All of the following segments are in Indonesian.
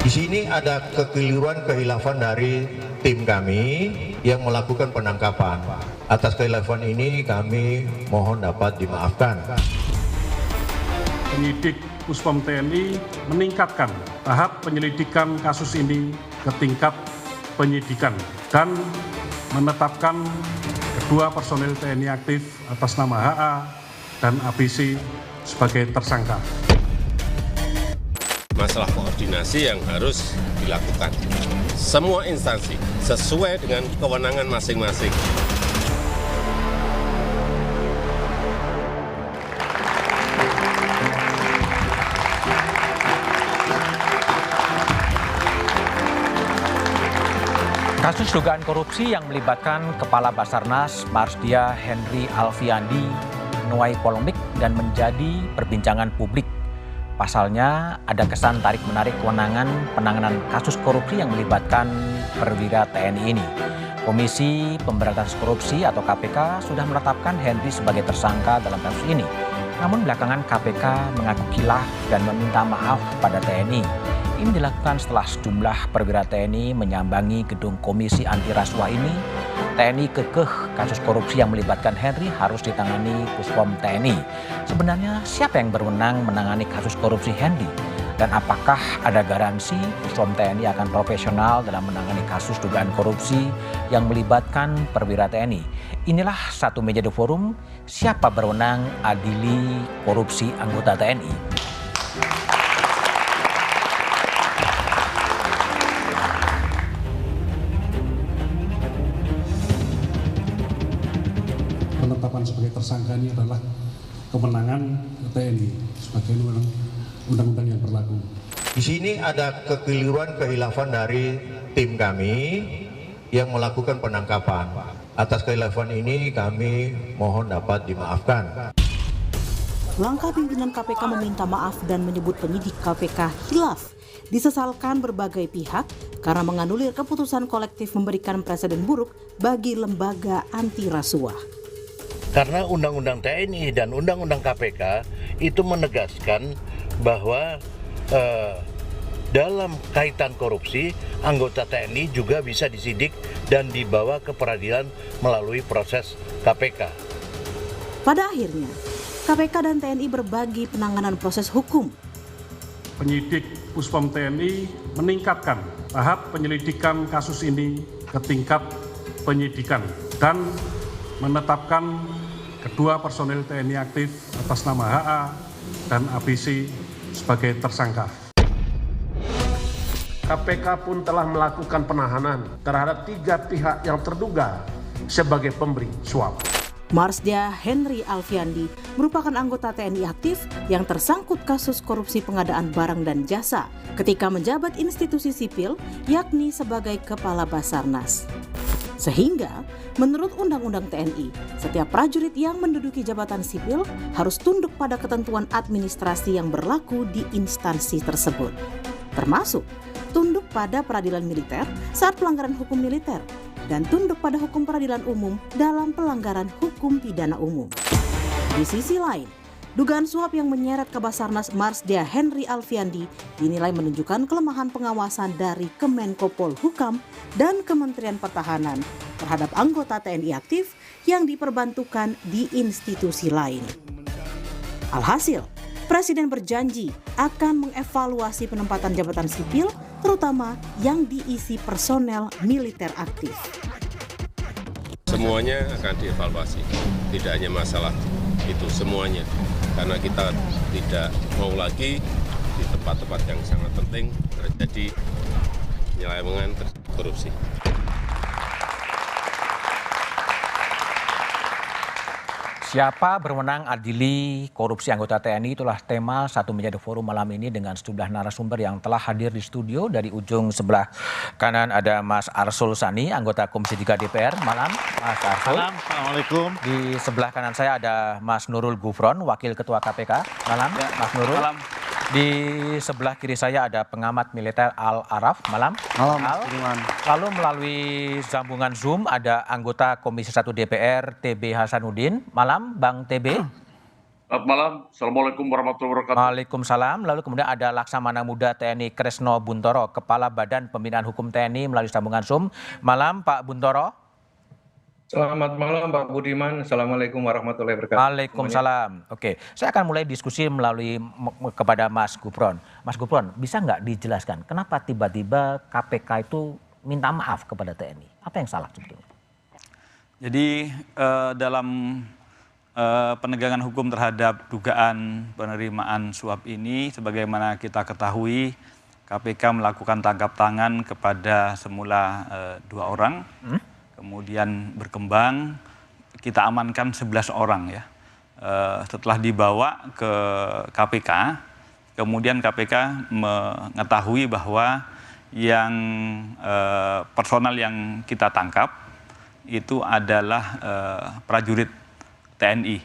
Di sini ada kekeliruan kehilafan dari tim kami yang melakukan penangkapan. Atas kehilafan ini kami mohon dapat dimaafkan. Penyidik Puspom TNI meningkatkan tahap penyelidikan kasus ini ke tingkat penyidikan dan menetapkan kedua personil TNI aktif atas nama HA dan ABC sebagai tersangka. Masalah koordinasi yang harus dilakukan. Semua instansi sesuai dengan kewenangan masing-masing. Kasus dugaan korupsi yang melibatkan Kepala Basarnas Marsdia Henry Alfiandi menuai polemik dan menjadi perbincangan publik. Pasalnya ada kesan tarik-menarik kewenangan penanganan kasus korupsi yang melibatkan perwira TNI ini. Komisi Pemberantasan Korupsi atau KPK sudah menetapkan Henry sebagai tersangka dalam kasus ini. Namun belakangan KPK mengaku kilaf dan meminta maaf pada TNI. Ini dilakukan setelah sejumlah perwira TNI menyambangi gedung Komisi Anti Rasuah ini. TNI kekeh kasus korupsi yang melibatkan Henry harus ditangani Puspom TNI. Sebenarnya siapa yang berwenang menangani kasus korupsi Henry? Dan apakah ada garansi Puspom TNI akan profesional dalam menangani kasus dugaan korupsi yang melibatkan perwira TNI? Inilah satu meja The Forum, siapa berwenang adili korupsi anggota TNI? Penetapan sebagai tersangka ini adalah kemenangan TNI sebagai undang-undang yang berlaku. Di sini ada kekeliruan kehilafan dari tim kami yang melakukan penangkapan. Atas kehilafan ini kami mohon dapat dimaafkan. Langkah pimpinan KPK meminta maaf dan menyebut penyidik KPK hilaf disesalkan berbagai pihak karena menganulir keputusan kolektif memberikan presiden buruk bagi lembaga anti rasuah. Karena Undang-Undang TNI dan Undang-Undang KPK itu menegaskan bahwa dalam kaitan korupsi, anggota TNI juga bisa disidik dan dibawa ke peradilan melalui proses KPK. Pada akhirnya, KPK dan TNI berbagi penanganan proses hukum. Penyidik Puspom TNI meningkatkan tahap penyelidikan kasus ini ke tingkat penyidikan dan menetapkan kedua personil TNI aktif atas nama HA dan ABC sebagai tersangka. KPK pun telah melakukan penahanan terhadap 3 pihak yang terduga sebagai pemberi suap. Marsdia Henry Alfiandi merupakan anggota TNI aktif yang tersangkut kasus korupsi pengadaan barang dan jasa ketika menjabat institusi sipil, yakni sebagai Kepala Basarnas. Sehingga, menurut Undang-Undang TNI, setiap prajurit yang menduduki jabatan sipil harus tunduk pada ketentuan administrasi yang berlaku di instansi tersebut. Termasuk tunduk pada peradilan militer saat pelanggaran hukum militer dan tunduk pada hukum peradilan umum dalam pelanggaran hukum pidana umum. Di sisi lain, dugaan suap yang menyeret ke Basarnas Marsdia Henry Alfiandi dinilai menunjukkan kelemahan pengawasan dari Kemenko Polhukam dan Kementerian Pertahanan terhadap anggota TNI aktif yang diperbantukan di institusi lain. Alhasil, Presiden berjanji akan mengevaluasi penempatan jabatan sipil, terutama yang diisi personel militer aktif. Semuanya akan dievaluasi, tidak hanya masalah itu, semuanya. Karena kita tidak mau lagi di tempat-tempat yang sangat penting terjadi penyelewengan korupsi. Siapa berwenang adili korupsi anggota TNI, itulah tema satu meja The Forum malam ini dengan sejumlah narasumber yang telah hadir di studio. Dari ujung sebelah kanan ada Mas Arsul Sani, anggota Komisi 3 DPR. Malam, Mas Arsul. Malam, Assalamualaikum. Di sebelah kanan saya ada Mas Nurul Gufron, Wakil Ketua KPK. Malam, ya, Mas Nurul. Malam. Di sebelah kiri saya ada pengamat militer Al Araf. Malam. Malam, Al. Lalu melalui sambungan Zoom ada anggota Komisi 1 DPR TB Hasanuddin. Malam, Bang TB. Selamat malam, Assalamualaikum warahmatullahi wabarakatuh. Waalaikumsalam. Lalu kemudian ada Laksamana Muda TNI Kresno Buntoro, Kepala Badan Pembinaan Hukum TNI melalui sambungan Zoom. Malam Pak Buntoro. Selamat malam Pak Budiman, Assalamualaikum warahmatullahi wabarakatuh. Waalaikumsalam. Oke, saya akan mulai diskusi melalui kepada Mas Gufron. Mas Gufron, bisa nggak dijelaskan kenapa tiba-tiba KPK itu minta maaf kepada TNI? Apa yang salah sebetulnya? Jadi dalam penegakan hukum terhadap dugaan penerimaan suap ini, sebagaimana kita ketahui, KPK melakukan tangkap tangan kepada semula 2 orang, kemudian berkembang, kita amankan 11 orang ya. Setelah dibawa ke KPK, kemudian KPK mengetahui bahwa yang personal yang kita tangkap itu adalah prajurit TNI.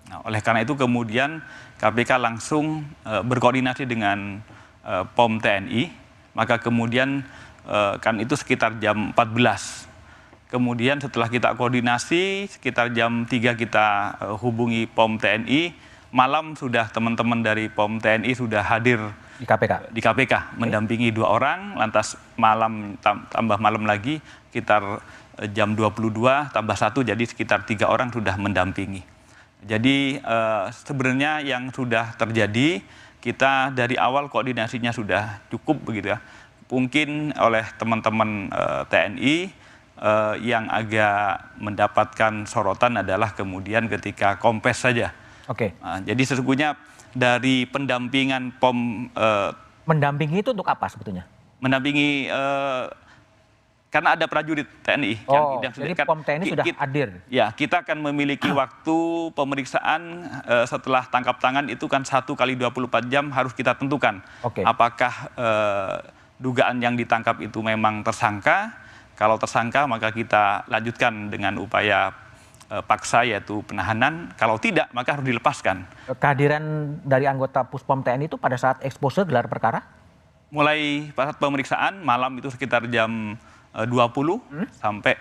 Nah, oleh karena itu kemudian KPK langsung berkoordinasi dengan POM TNI, maka kemudian kan itu sekitar jam 14. Kemudian setelah kita koordinasi, sekitar jam 3 kita hubungi POM TNI, malam sudah teman-teman dari POM TNI sudah hadir di KPK mendampingi 2 orang, lantas malam tambah malam lagi sekitar jam 22 tambah 1, jadi sekitar 3 orang sudah mendampingi. Jadi sebenarnya yang sudah terjadi, kita dari awal koordinasinya sudah cukup begitu ya. Mungkin oleh teman-teman TNI yang agak mendapatkan sorotan adalah kemudian ketika kompes saja. Oke. Nah, jadi sesungguhnya dari pendampingan POM mendampingi itu untuk apa sebetulnya? Mendampingi karena ada prajurit TNI yang jadi POM TNI sudah hadir. Ya, kita akan memiliki waktu pemeriksaan setelah tangkap tangan itu kan 1 kali 24 jam harus kita tentukan. Apakah dugaan yang ditangkap itu memang tersangka. Kalau tersangka maka kita lanjutkan dengan upaya paksa yaitu penahanan. Kalau tidak maka harus dilepaskan. Kehadiran dari anggota Puspom TNI itu pada saat expose gelar perkara? Mulai pada saat pemeriksaan malam itu sekitar jam 20 sampai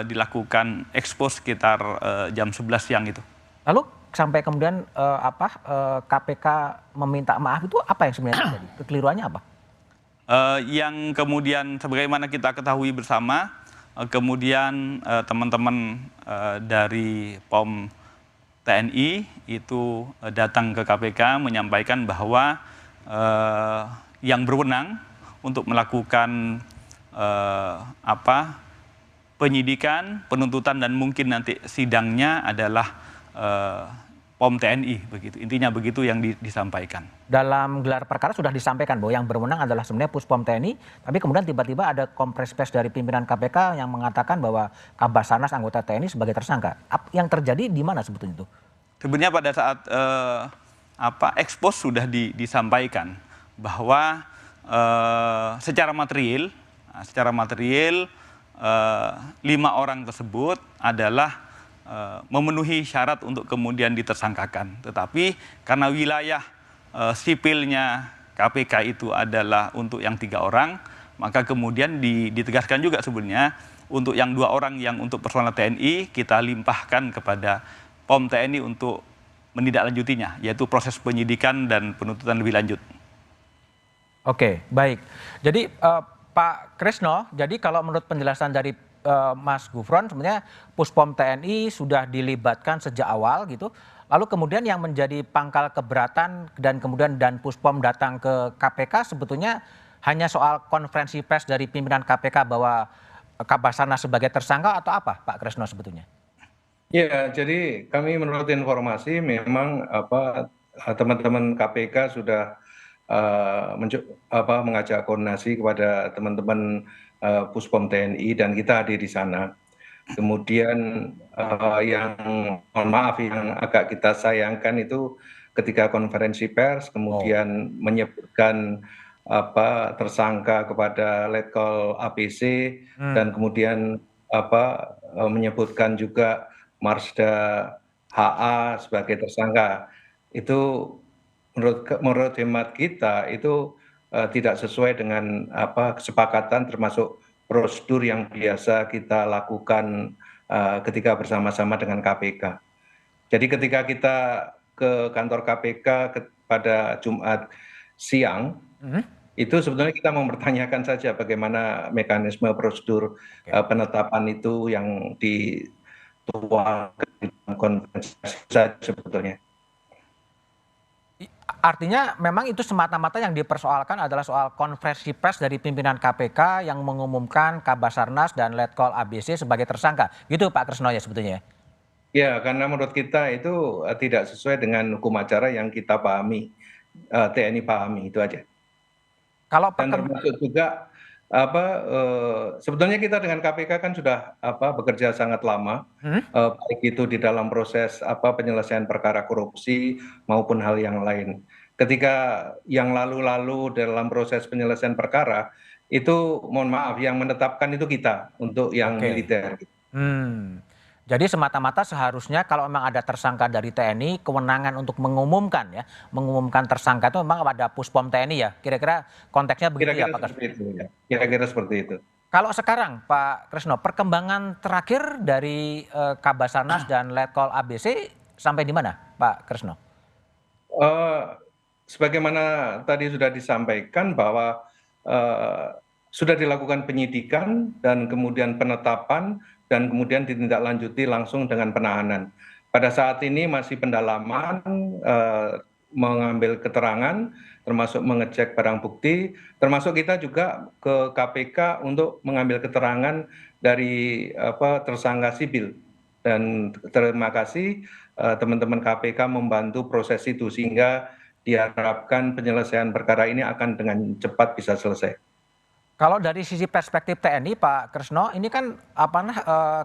dilakukan expose sekitar jam 11 siang itu. Lalu sampai kemudian KPK meminta maaf itu apa yang sebenarnya terjadi? Kekeliruannya apa? Yang kemudian sebagaimana kita ketahui bersama, kemudian teman-teman dari POM TNI itu datang ke KPK menyampaikan bahwa yang berwenang untuk melakukan penyidikan, penuntutan dan mungkin nanti sidangnya adalah POM TNI begitu. Intinya begitu yang disampaikan. Dalam gelar perkara sudah disampaikan bahwa yang berwenang adalah sebenarnya Puspom TNI, tapi kemudian tiba-tiba ada kompres pers dari pimpinan KPK yang mengatakan bahwa Kabasarnas anggota TNI sebagai tersangka. Yang terjadi di mana sebetulnya itu? Sebenarnya pada saat expose sudah disampaikan bahwa secara material 5 orang tersebut adalah memenuhi syarat untuk kemudian ditersangkakan. Tetapi karena wilayah sipilnya KPK itu adalah untuk yang 3 orang, maka kemudian ditegaskan juga sebenarnya untuk yang 2 orang yang untuk personal TNI kita limpahkan kepada POM TNI untuk menindaklanjutinya, yaitu proses penyidikan dan penuntutan lebih lanjut. Oke, baik. Jadi Pak Kresno, jadi kalau menurut penjelasan dari Mas Gufron, sebenarnya Puspom TNI sudah dilibatkan sejak awal gitu. Lalu kemudian yang menjadi pangkal keberatan dan kemudian Puspom datang ke KPK sebetulnya hanya soal konferensi pers dari pimpinan KPK bahwa Kabasarnas sebagai tersangka atau apa, Pak Kresno sebetulnya? Ya, jadi kami menurut informasi memang teman-teman KPK sudah mengajak koordinasi kepada teman-teman Puspom TNI dan kita hadir di sana. Kemudian yang mohon maaf yang agak kita sayangkan itu ketika konferensi pers kemudian menyebutkan tersangka kepada Letkol APC dan kemudian menyebutkan juga Marsda HA sebagai tersangka. Itu menurut hemat kita itu tidak sesuai dengan kesepakatan termasuk prosedur yang biasa kita lakukan ketika bersama-sama dengan KPK. Jadi ketika kita ke kantor KPK pada Jumat siang, itu sebetulnya kita mempertanyakan saja bagaimana mekanisme prosedur penetapan itu yang dituangkan dalam konferensi saja sebetulnya. Artinya memang itu semata-mata yang dipersoalkan adalah soal konferensi pers dari pimpinan KPK yang mengumumkan Kabasarnas dan Letkol ABC sebagai tersangka. Gitu Pak Kresno ya sebetulnya. Ya, karena menurut kita itu tidak sesuai dengan hukum acara yang kita pahami, TNI pahami, itu aja. Dan termasuk juga sebetulnya kita dengan KPK kan sudah bekerja sangat lama, baik itu di dalam proses penyelesaian perkara korupsi maupun hal yang lain. Ketika yang lalu-lalu dalam proses penyelesaian perkara itu, mohon maaf, yang menetapkan itu kita untuk yang militer. Jadi semata-mata seharusnya kalau memang ada tersangka dari TNI, kewenangan untuk mengumumkan tersangka itu memang ada Puspom TNI ya. Kira-kira konteksnya begitu ya Pak Kresno? Kira-kira seperti itu. Kalau sekarang Pak Kresno, perkembangan terakhir dari Kabasarnas dan Letkol ABC sampai di mana Pak Kresno? Sebagaimana tadi sudah disampaikan bahwa sudah dilakukan penyidikan dan kemudian penetapan dan kemudian ditindaklanjuti langsung dengan penahanan. Pada saat ini masih pendalaman, mengambil keterangan, termasuk mengecek barang bukti, termasuk kita juga ke KPK untuk mengambil keterangan dari tersangka sipil. Dan terima kasih teman-teman KPK membantu proses itu sehingga diharapkan penyelesaian perkara ini akan dengan cepat bisa selesai. Kalau dari sisi perspektif TNI Pak Kresno, ini kan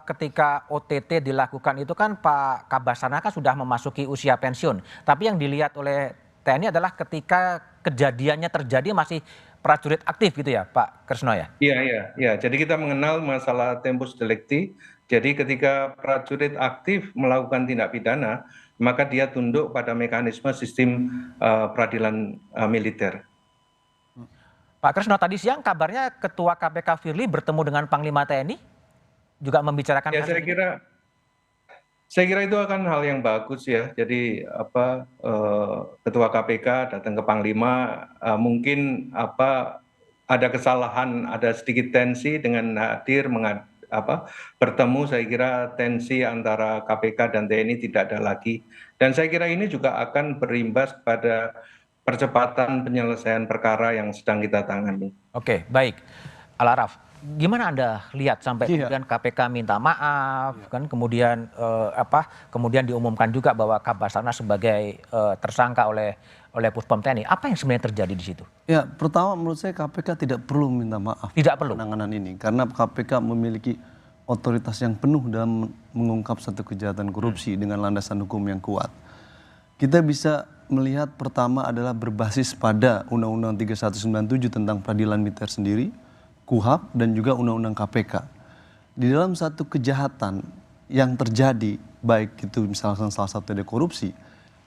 ketika OTT dilakukan itu kan Pak Kabasarnas kan sudah memasuki usia pensiun. Tapi yang dilihat oleh TNI adalah ketika kejadiannya terjadi masih prajurit aktif gitu ya Pak Kresno ya? Iya. Jadi kita mengenal masalah tempus delicti. Jadi ketika prajurit aktif melakukan tindak pidana, maka dia tunduk pada mekanisme sistem peradilan militer. Pak Kresno, tadi siang kabarnya Ketua KPK Firly bertemu dengan Panglima TNI juga membicarakan ya, kasus ini? Saya kira itu akan hal yang bagus ya. Jadi Ketua KPK datang ke Panglima, mungkin ada kesalahan, ada sedikit tensi dengan hadir bertemu. Saya kira tensi antara KPK dan TNI tidak ada lagi. Dan saya kira ini juga akan berimbas pada percepatan penyelesaian perkara yang sedang kita tangani. Oke, baik. Al-Araf, gimana Anda lihat sampai kemudian KPK minta maaf, kan kemudian kemudian diumumkan juga bahwa Kabasarnas sebagai tersangka oleh Puspom TNI. Apa yang sebenarnya terjadi di situ? Ya, pertama menurut saya KPK tidak perlu minta maaf. Tidak perlu. Penanganan ini karena KPK memiliki otoritas yang penuh dalam mengungkap satu kejahatan korupsi dengan landasan hukum yang kuat. Kita bisa melihat pertama adalah berbasis pada Undang-Undang 3197 tentang peradilan militer sendiri, KUHP, dan juga Undang-Undang KPK. Di dalam satu kejahatan yang terjadi, baik itu misalkan salah satu ada korupsi,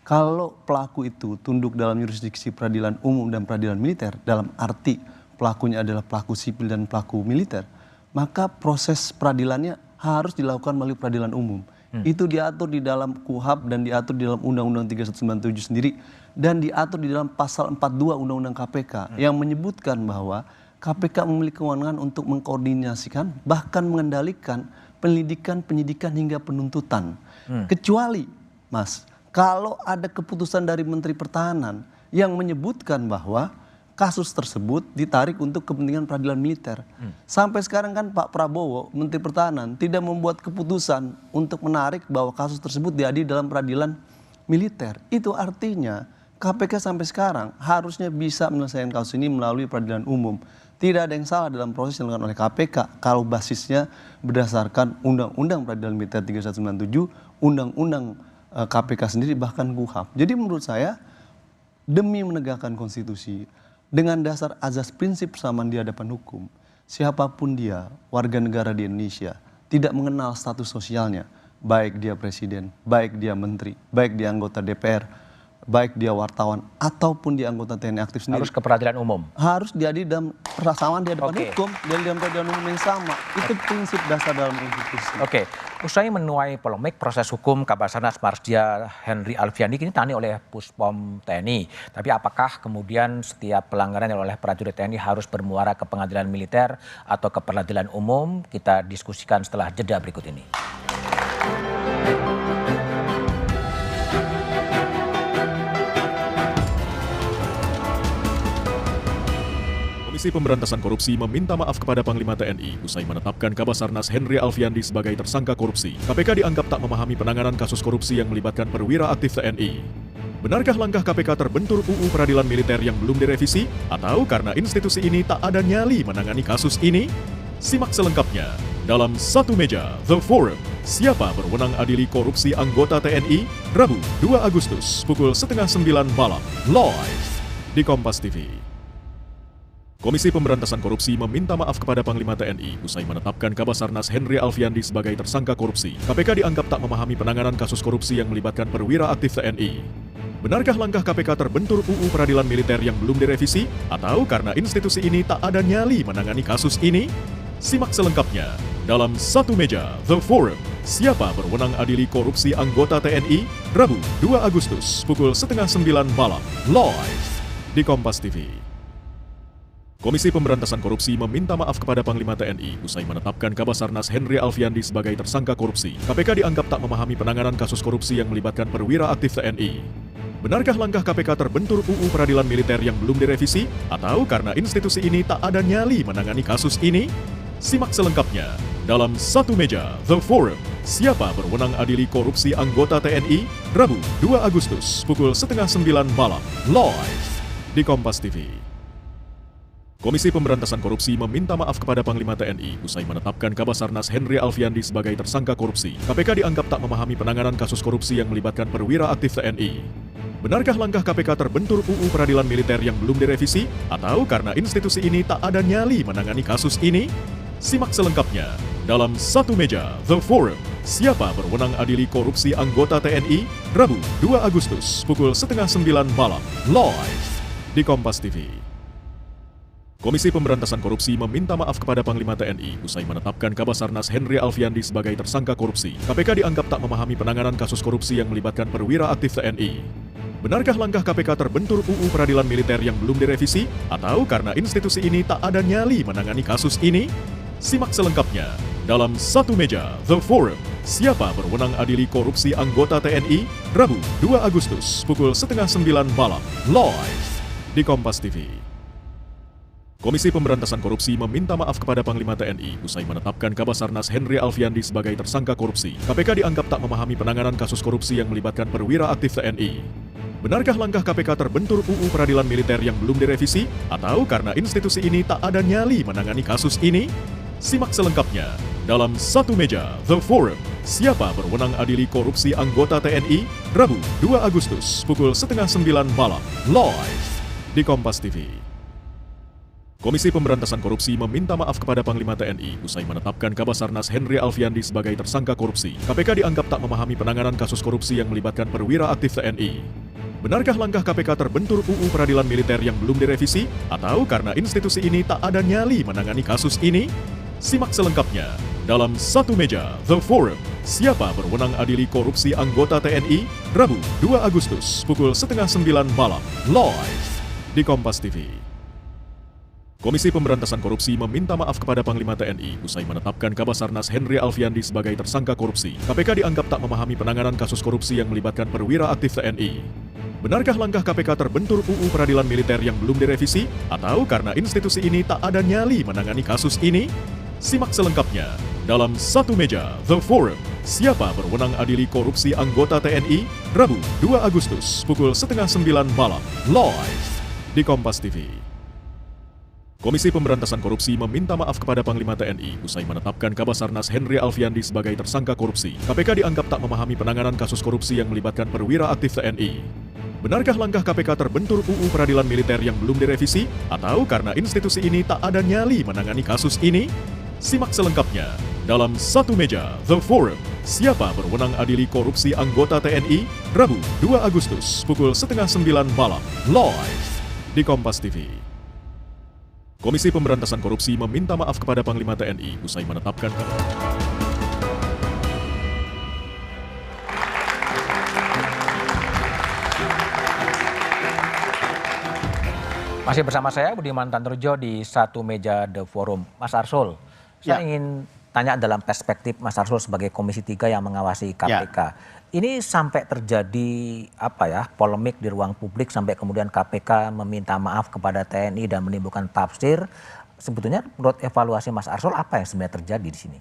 kalau pelaku itu tunduk dalam yurisdiksi peradilan umum dan peradilan militer, dalam arti pelakunya adalah pelaku sipil dan pelaku militer, maka proses peradilannya harus dilakukan melalui peradilan umum. Itu diatur di dalam KUHP dan diatur di dalam Undang-Undang 3197 sendiri dan diatur di dalam pasal 42 Undang-Undang KPK yang menyebutkan bahwa KPK memiliki kewenangan untuk mengkoordinasikan bahkan mengendalikan penyidikan hingga penuntutan. Kecuali, Mas, kalau ada keputusan dari Menteri Pertahanan yang menyebutkan bahwa kasus tersebut ditarik untuk kepentingan peradilan militer. Sampai sekarang kan Pak Prabowo, Menteri Pertahanan, tidak membuat keputusan untuk menarik bahwa kasus tersebut diadili dalam peradilan militer. Itu artinya KPK sampai sekarang harusnya bisa menyelesaikan kasus ini melalui peradilan umum. Tidak ada yang salah dalam proses yang dilakukan oleh KPK kalau basisnya berdasarkan Undang-Undang Peradilan Militer 3197, Undang-Undang KPK sendiri, bahkan KUHP. Jadi menurut saya, demi menegakkan konstitusi, dengan dasar azas prinsip persamaan di hadapan hukum, siapapun dia, warga negara di Indonesia, tidak mengenal status sosialnya, baik dia presiden, baik dia menteri, baik dia anggota DPR, baik dia wartawan ataupun dia anggota TNI aktif sendiri, harus ke peradilan umum. Harus diadili dalam persamaan di hadapan hukum, dan dalam peradilan umum yang sama. Itu prinsip dasar dalam konstitusi. Oke, usai menuai polemik proses hukum Kabasarnas Marsdia Henry Alfiandi kini ditangani oleh Puspom TNI. Tapi apakah kemudian setiap pelanggaran yang oleh prajurit TNI harus bermuara ke pengadilan militer atau ke peradilan umum? Kita diskusikan setelah jeda berikut ini. Komisi Pemberantasan Korupsi meminta maaf kepada Panglima TNI usai menetapkan Kabasarnas Henry Alfiandi sebagai tersangka korupsi. KPK dianggap tak memahami penanganan kasus korupsi yang melibatkan perwira aktif TNI. Benarkah langkah KPK terbentur UU Peradilan Militer yang belum direvisi? Atau karena institusi ini tak ada nyali menangani kasus ini? Simak selengkapnya dalam Satu Meja The Forum. Siapa berwenang adili korupsi anggota TNI? Rabu 2 Agustus pukul 8:30 malam. Live di Kompas TV. Komisi Pemberantasan Korupsi meminta maaf kepada Panglima TNI usai menetapkan Kabasarnas Henry Alfiandi sebagai tersangka korupsi. KPK dianggap tak memahami penanganan kasus korupsi yang melibatkan perwira aktif TNI. Benarkah langkah KPK terbentur UU Peradilan Militer yang belum direvisi? Atau karena institusi ini tak ada nyali menangani kasus ini? Simak selengkapnya dalam Satu Meja The Forum. Siapa berwenang adili korupsi anggota TNI? Rabu 2 Agustus pukul 8:30 malam. Live di Kompas TV. Komisi Pemberantasan Korupsi meminta maaf kepada Panglima TNI usai menetapkan Kabasarnas Henry Alfiandi sebagai tersangka korupsi. KPK dianggap tak memahami penanganan kasus korupsi yang melibatkan perwira aktif TNI. Benarkah langkah KPK terbentur UU Peradilan Militer yang belum direvisi? Atau karena institusi ini tak ada nyali menangani kasus ini? Simak selengkapnya dalam Satu Meja The Forum. Siapa berwenang adili korupsi anggota TNI? Rabu 2 Agustus pukul 8:30 malam. Live di Kompas TV. Komisi Pemberantasan Korupsi meminta maaf kepada Panglima TNI usai menetapkan Kabasarnas Henry Alfiandi sebagai tersangka korupsi. KPK dianggap tak memahami penanganan kasus korupsi yang melibatkan perwira aktif TNI. Benarkah langkah KPK terbentur UU Peradilan Militer yang belum direvisi? Atau karena institusi ini tak ada nyali menangani kasus ini? Simak selengkapnya dalam Satu Meja The Forum. Siapa berwenang adili korupsi anggota TNI? Rabu 2 Agustus pukul 8:30 malam. Live di Kompas TV. Komisi Pemberantasan Korupsi meminta maaf kepada Panglima TNI usai menetapkan Kabasarnas Henry Alfiandi sebagai tersangka korupsi. KPK dianggap tak memahami penanganan kasus korupsi yang melibatkan perwira aktif TNI. Benarkah langkah KPK terbentur UU Peradilan Militer yang belum direvisi? Atau karena institusi ini tak ada nyali menangani kasus ini? Simak selengkapnya dalam Satu Meja The Forum. Siapa berwenang adili korupsi anggota TNI? Rabu 2 Agustus pukul 8:30 malam. Live di Kompas TV. Komisi Pemberantasan Korupsi meminta maaf kepada Panglima TNI usai menetapkan Kabasarnas Henry Alfiandi sebagai tersangka korupsi. KPK dianggap tak memahami penanganan kasus korupsi yang melibatkan perwira aktif TNI. Benarkah langkah KPK terbentur UU Peradilan Militer yang belum direvisi? Atau karena institusi ini tak ada nyali menangani kasus ini? Simak selengkapnya dalam Satu Meja The Forum. Siapa berwenang adili korupsi anggota TNI? Rabu 2 Agustus pukul 8:30 malam. Live di Kompas TV. Komisi Pemberantasan Korupsi meminta maaf kepada Panglima TNI usai menetapkan Kabasarnas Henry Alfiandi sebagai tersangka korupsi. KPK dianggap tak memahami penanganan kasus korupsi yang melibatkan perwira aktif TNI. Benarkah langkah KPK terbentur UU Peradilan Militer yang belum direvisi? Atau karena institusi ini tak ada nyali menangani kasus ini? Simak selengkapnya dalam Satu Meja The Forum. Siapa berwenang adili korupsi anggota TNI? Rabu 2 Agustus pukul 8:30 malam. Live di Kompas TV. Komisi Pemberantasan Korupsi meminta maaf kepada Panglima TNI usai menetapkan Kabasarnas Henry Alfiandi sebagai tersangka korupsi. KPK dianggap tak memahami penanganan kasus korupsi yang melibatkan perwira aktif TNI. Benarkah langkah KPK terbentur UU Peradilan Militer yang belum direvisi? Atau karena institusi ini tak ada nyali menangani kasus ini? Simak selengkapnya dalam Satu Meja The Forum. Siapa berwenang adili korupsi anggota TNI? Rabu 2 Agustus pukul 8:30 malam. Live di Kompas TV. Komisi Pemberantasan Korupsi meminta maaf kepada Panglima TNI usai menetapkan Kabasarnas Henry Alfiandi sebagai tersangka korupsi. KPK dianggap tak memahami penanganan kasus korupsi yang melibatkan perwira aktif TNI. Benarkah langkah KPK terbentur UU Peradilan Militer yang belum direvisi? Atau karena institusi ini tak ada nyali menangani kasus ini? Simak selengkapnya dalam Satu Meja The Forum. Siapa berwenang adili korupsi anggota TNI? Rabu 2 Agustus pukul 8:30 malam live di Kompas TV. Komisi Pemberantasan Korupsi meminta maaf kepada Panglima TNI usai menetapkan Masih bersama saya Budiman Tanurjo di Satu Meja The Forum. Mas Arsul, saya ingin tanya dalam perspektif Mas Arsul sebagai Komisi 3 yang mengawasi KPK. Ini sampai terjadi polemik di ruang publik sampai kemudian KPK meminta maaf kepada TNI dan menimbulkan tafsir. Sebetulnya menurut evaluasi Mas Arsul apa yang sebenarnya terjadi di sini?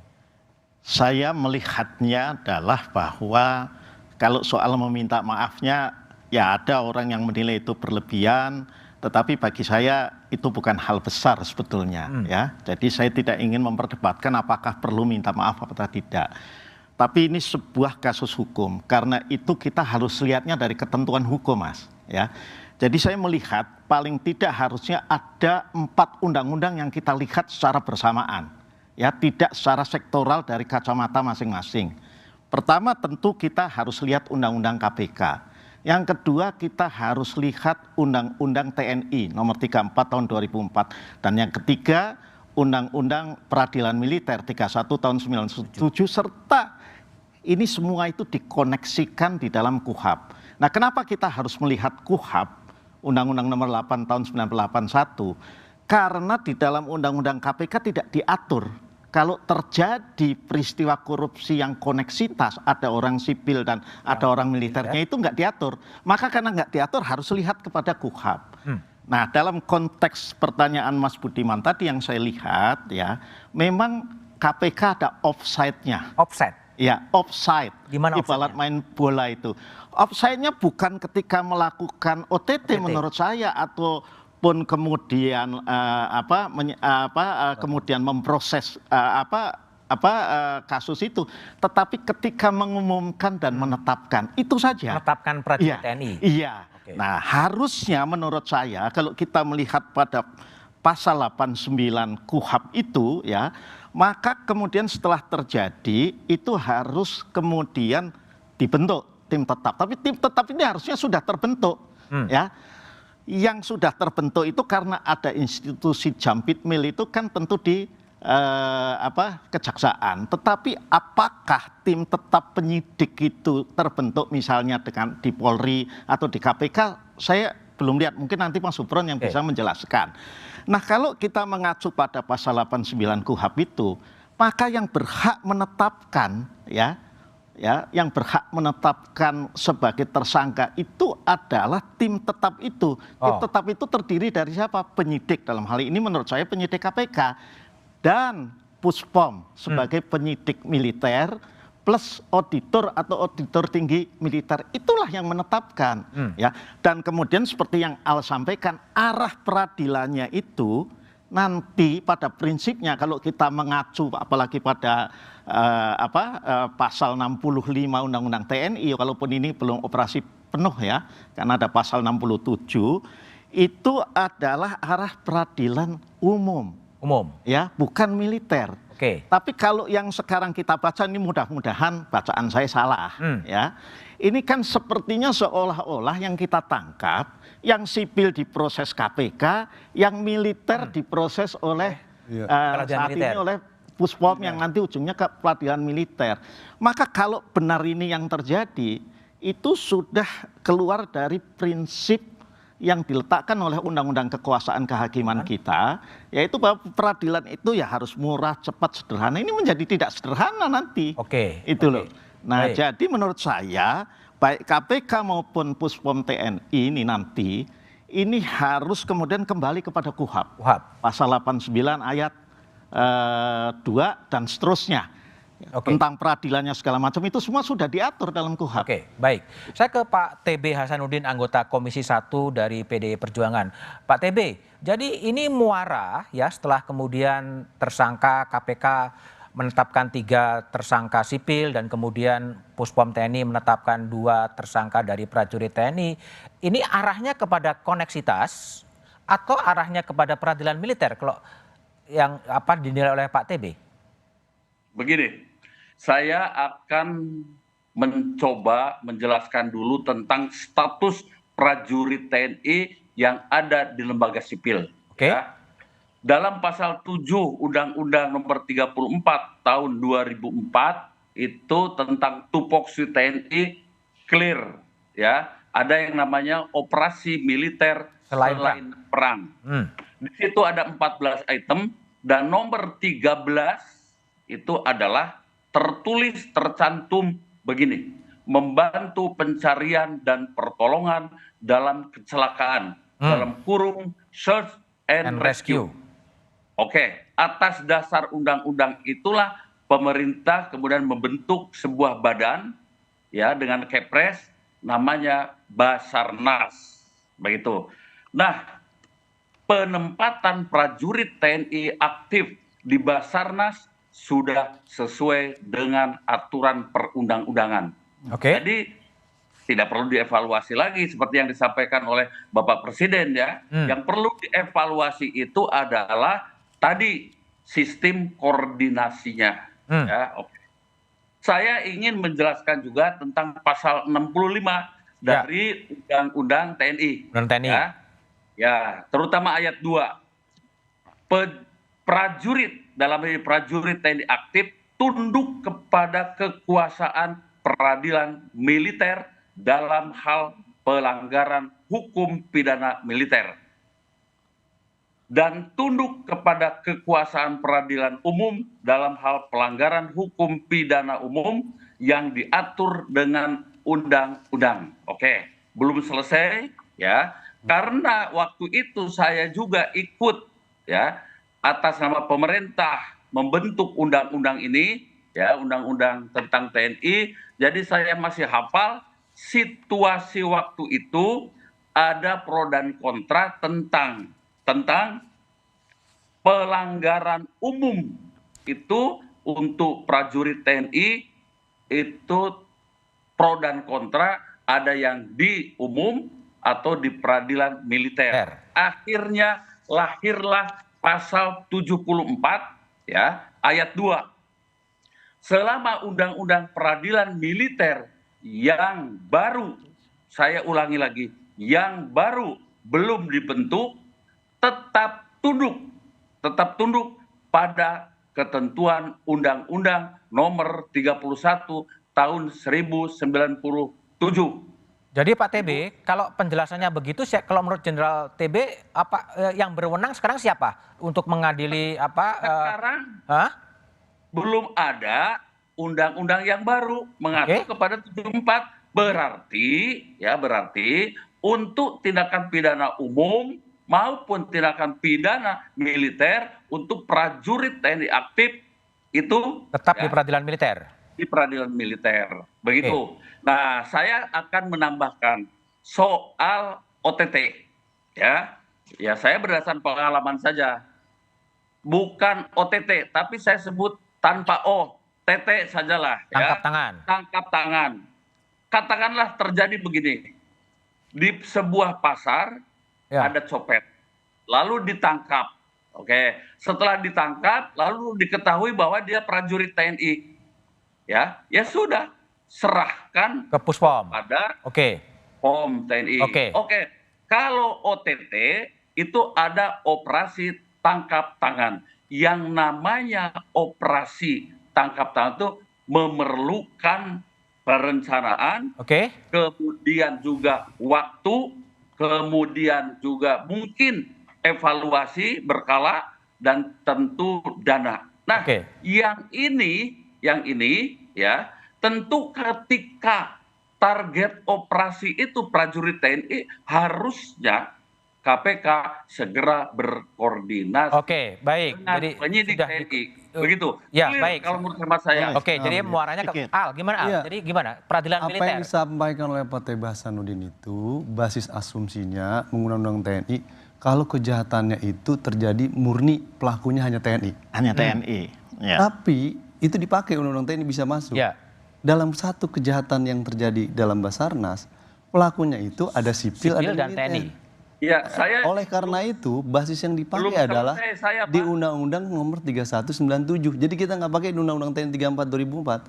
Saya melihatnya adalah bahwa kalau soal meminta maafnya ya ada orang yang menilai itu berlebihan. Tetapi bagi saya itu bukan hal besar sebetulnya ya. Jadi saya tidak ingin memperdebatkan apakah perlu minta maaf atau tidak. Tapi ini sebuah kasus hukum. Karena itu kita harus lihatnya dari ketentuan hukum, Mas, ya. Jadi saya melihat paling tidak harusnya ada 4 undang-undang yang kita lihat secara bersamaan. Ya, tidak secara sektoral dari kacamata masing-masing. Pertama tentu kita harus lihat undang-undang KPK. Yang kedua kita harus lihat Undang-Undang TNI nomor 34 tahun 2004. Dan yang ketiga Undang-Undang Peradilan Militer 31 tahun 1997 serta ini semua itu dikoneksikan di dalam KUHAP. Nah kenapa kita harus melihat KUHAP Undang-Undang nomor 8 tahun 1981? Karena di dalam Undang-Undang KPK tidak diatur. Kalau terjadi peristiwa korupsi yang koneksitas, ada orang sipil dan ada orang militernya itu nggak diatur. Maka karena nggak diatur harus lihat kepada KUHAP. Nah dalam konteks pertanyaan Mas Budiman tadi yang saya lihat ya, memang KPK ada offside-nya. Offside? Ya, offside. Gimana ibarat main bola itu. Offside-nya bukan ketika melakukan OTT menurut saya ataupun kemudian kemudian memproses kasus itu, tetapi ketika mengumumkan dan menetapkan itu saja. Menetapkan prajurit TNI. Iya. Okay. Nah harusnya menurut saya kalau kita melihat pada pasal 89 KUHAP itu ya, maka kemudian setelah terjadi itu harus kemudian dibentuk tim tetap. Tapi tim tetap ini harusnya sudah terbentuk ya. Yang sudah terbentuk itu karena ada institusi Jampitmil itu kan tentu di kejaksaan. Tetapi apakah tim tetap penyidik itu terbentuk misalnya dengan di Polri atau di KPK, saya belum lihat. Mungkin nanti Mas Supron yang bisa menjelaskan. Nah kalau kita mengacu pada pasal 89 KUHAP itu, maka yang berhak menetapkan yang berhak menetapkan sebagai tersangka itu adalah tim tetap itu. Tim tetap itu terdiri dari siapa? Penyidik, dalam hal ini menurut saya penyidik KPK dan Puspom sebagai penyidik militer plus auditor atau auditor tinggi militer, itulah yang menetapkan ya. Dan kemudian seperti yang Al sampaikan, arah peradilannya itu nanti pada prinsipnya kalau kita mengacu apalagi pada pasal 65 Undang-Undang TNI, walaupun ini belum operasi penuh ya, karena ada pasal 67, itu adalah arah peradilan umum ya, bukan militer. Tapi kalau yang sekarang kita baca ini mudah-mudahan bacaan saya salah ya. Ini kan sepertinya seolah-olah yang kita tangkap, yang sipil diproses KPK, yang militer diproses oleh saat ini oleh Puspom yang nanti ujungnya ke peradilan militer. Maka kalau benar ini yang terjadi, itu sudah keluar dari prinsip yang diletakkan oleh Undang-Undang Kekuasaan Kehakiman kita, yaitu bahwa peradilan itu ya harus murah, cepat, sederhana. Ini menjadi tidak sederhana nanti. Itu loh. Nah jadi menurut saya baik KPK maupun Puspom TNI ini nanti ini harus kemudian kembali kepada KUHAP. Pasal 89 ayat 2 dan seterusnya. Tentang peradilannya segala macam itu semua sudah diatur dalam KUHAP. Baik. Saya ke Pak TB Hasanuddin, anggota Komisi 1 dari PDI Perjuangan. Pak TB, jadi ini muara ya setelah kemudian tersangka KPK menetapkan 3 tersangka sipil dan kemudian Puspom TNI menetapkan 2 tersangka dari prajurit TNI. Ini arahnya kepada koneksitas atau arahnya kepada peradilan militer kalau yang dinilai oleh Pak TB? begini, saya akan mencoba menjelaskan dulu tentang status prajurit TNI yang ada di lembaga sipil. Ya. Dalam pasal 7 Undang-Undang Nomor 34 Tahun 2004 itu tentang tupoksi TNI clear, ya. Ada yang namanya operasi militer selain perang. Di situ ada 14 item dan nomor 13 itu adalah tercantum begini, membantu pencarian dan pertolongan dalam kecelakaan, dalam kurung search and rescue. Oke, atas dasar undang-undang itulah pemerintah kemudian membentuk sebuah badan ya dengan Kepres namanya Basarnas. Begitu. Nah, penempatan prajurit TNI aktif di Basarnas sudah sesuai dengan aturan perundang-undangan. Jadi tidak perlu dievaluasi lagi seperti yang disampaikan oleh Bapak Presiden ya. Yang perlu dievaluasi itu adalah tadi sistem koordinasinya. Ya, Saya ingin menjelaskan juga tentang pasal 65 dari Undang-Undang TNI. Ya, terutama ayat 2. Prajurit dalam ini prajurit TNI aktif tunduk kepada kekuasaan peradilan militer dalam hal pelanggaran hukum pidana militer dan tunduk kepada kekuasaan peradilan umum dalam hal pelanggaran hukum pidana umum yang diatur dengan undang-undang. Oke, belum selesai ya. Karena waktu itu saya juga ikut ya atas nama pemerintah membentuk undang-undang ini ya, undang-undang tentang TNI. Jadi saya masih hafal situasi waktu itu ada pro dan kontra tentang pelanggaran umum itu untuk prajurit TNI itu pro dan kontra, ada yang di umum atau di peradilan militer. Akhirnya lahirlah pasal 74 ya ayat 2. Selama undang-undang peradilan militer yang baru, saya ulangi lagi, yang baru belum dibentuk, tetap tunduk pada ketentuan Undang-Undang Nomor 31 Tahun 1097. Jadi Pak TB, kalau penjelasannya begitu, kalau menurut Jenderal TB, apa yang berwenang sekarang siapa untuk mengadili apa? Sekarang belum ada undang-undang yang baru mengatur kepada 74. Berarti untuk tindakan pidana umum maupun tindakan pidana militer untuk prajurit TNI aktif itu tetap di peradilan militer. Di peradilan militer, begitu. Nah, saya akan menambahkan soal OTT, ya. Ya, saya berdasarkan pengalaman saja. Bukan OTT, tapi saya sebut tanpa O, TT sajalah. Tangkap tangan. Tangkap tangan. Katakanlah terjadi begini, di sebuah pasar ada copet, lalu ditangkap. Setelah ditangkap, lalu diketahui bahwa dia prajurit TNI. Ya sudah, serahkan ke Puspom pada POM TNI. Kalau OTT itu ada operasi tangkap tangan. Yang namanya operasi tangkap tangan itu memerlukan perencanaan, kemudian juga waktu, kemudian juga mungkin evaluasi berkala dan tentu dana. Nah, yang ini ya, tentu ketika target operasi itu prajurit TNI, harusnya KPK segera berkoordinasi dengan penyidik TNI. Begitu. Ya, clear, baik. Kalau menurut hemat saya. Jadi muaranya ke Al, gimana Al? Jadi gimana? Peradilan militer. Apa yang disampaikan oleh Pak TB Hasanuddin itu basis asumsinya menggunakan undang TNI, kalau kejahatannya itu terjadi murni pelakunya hanya TNI. Hanya TNI. Tapi itu dipakai undang-undang TNI bisa masuk. Dalam satu kejahatan yang terjadi dalam Basarnas, pelakunya itu ada sipil ada dan militer. TNI. Ya, oleh karena itu basis yang dipakai adalah di Undang-Undang Nomor 3197. Jadi kita nggak pakai Undang-Undang TNI 34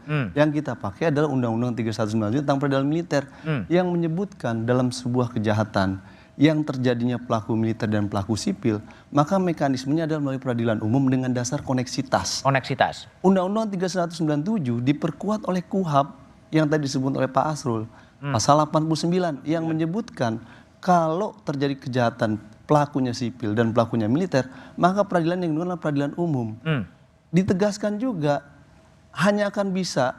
2004. Yang kita pakai adalah Undang-Undang 3197 tentang peradilan militer yang menyebutkan dalam sebuah kejahatan yang terjadinya pelaku militer dan pelaku sipil, maka mekanismenya adalah melalui peradilan umum dengan dasar koneksitas. Undang-Undang 3197 diperkuat oleh KUHAP yang tadi disebut oleh Pak Asrul, pasal 89 yang menyebutkan kalau terjadi kejahatan pelakunya sipil dan pelakunya militer, maka peradilan yang digunakan adalah peradilan umum. Ditegaskan juga hanya akan bisa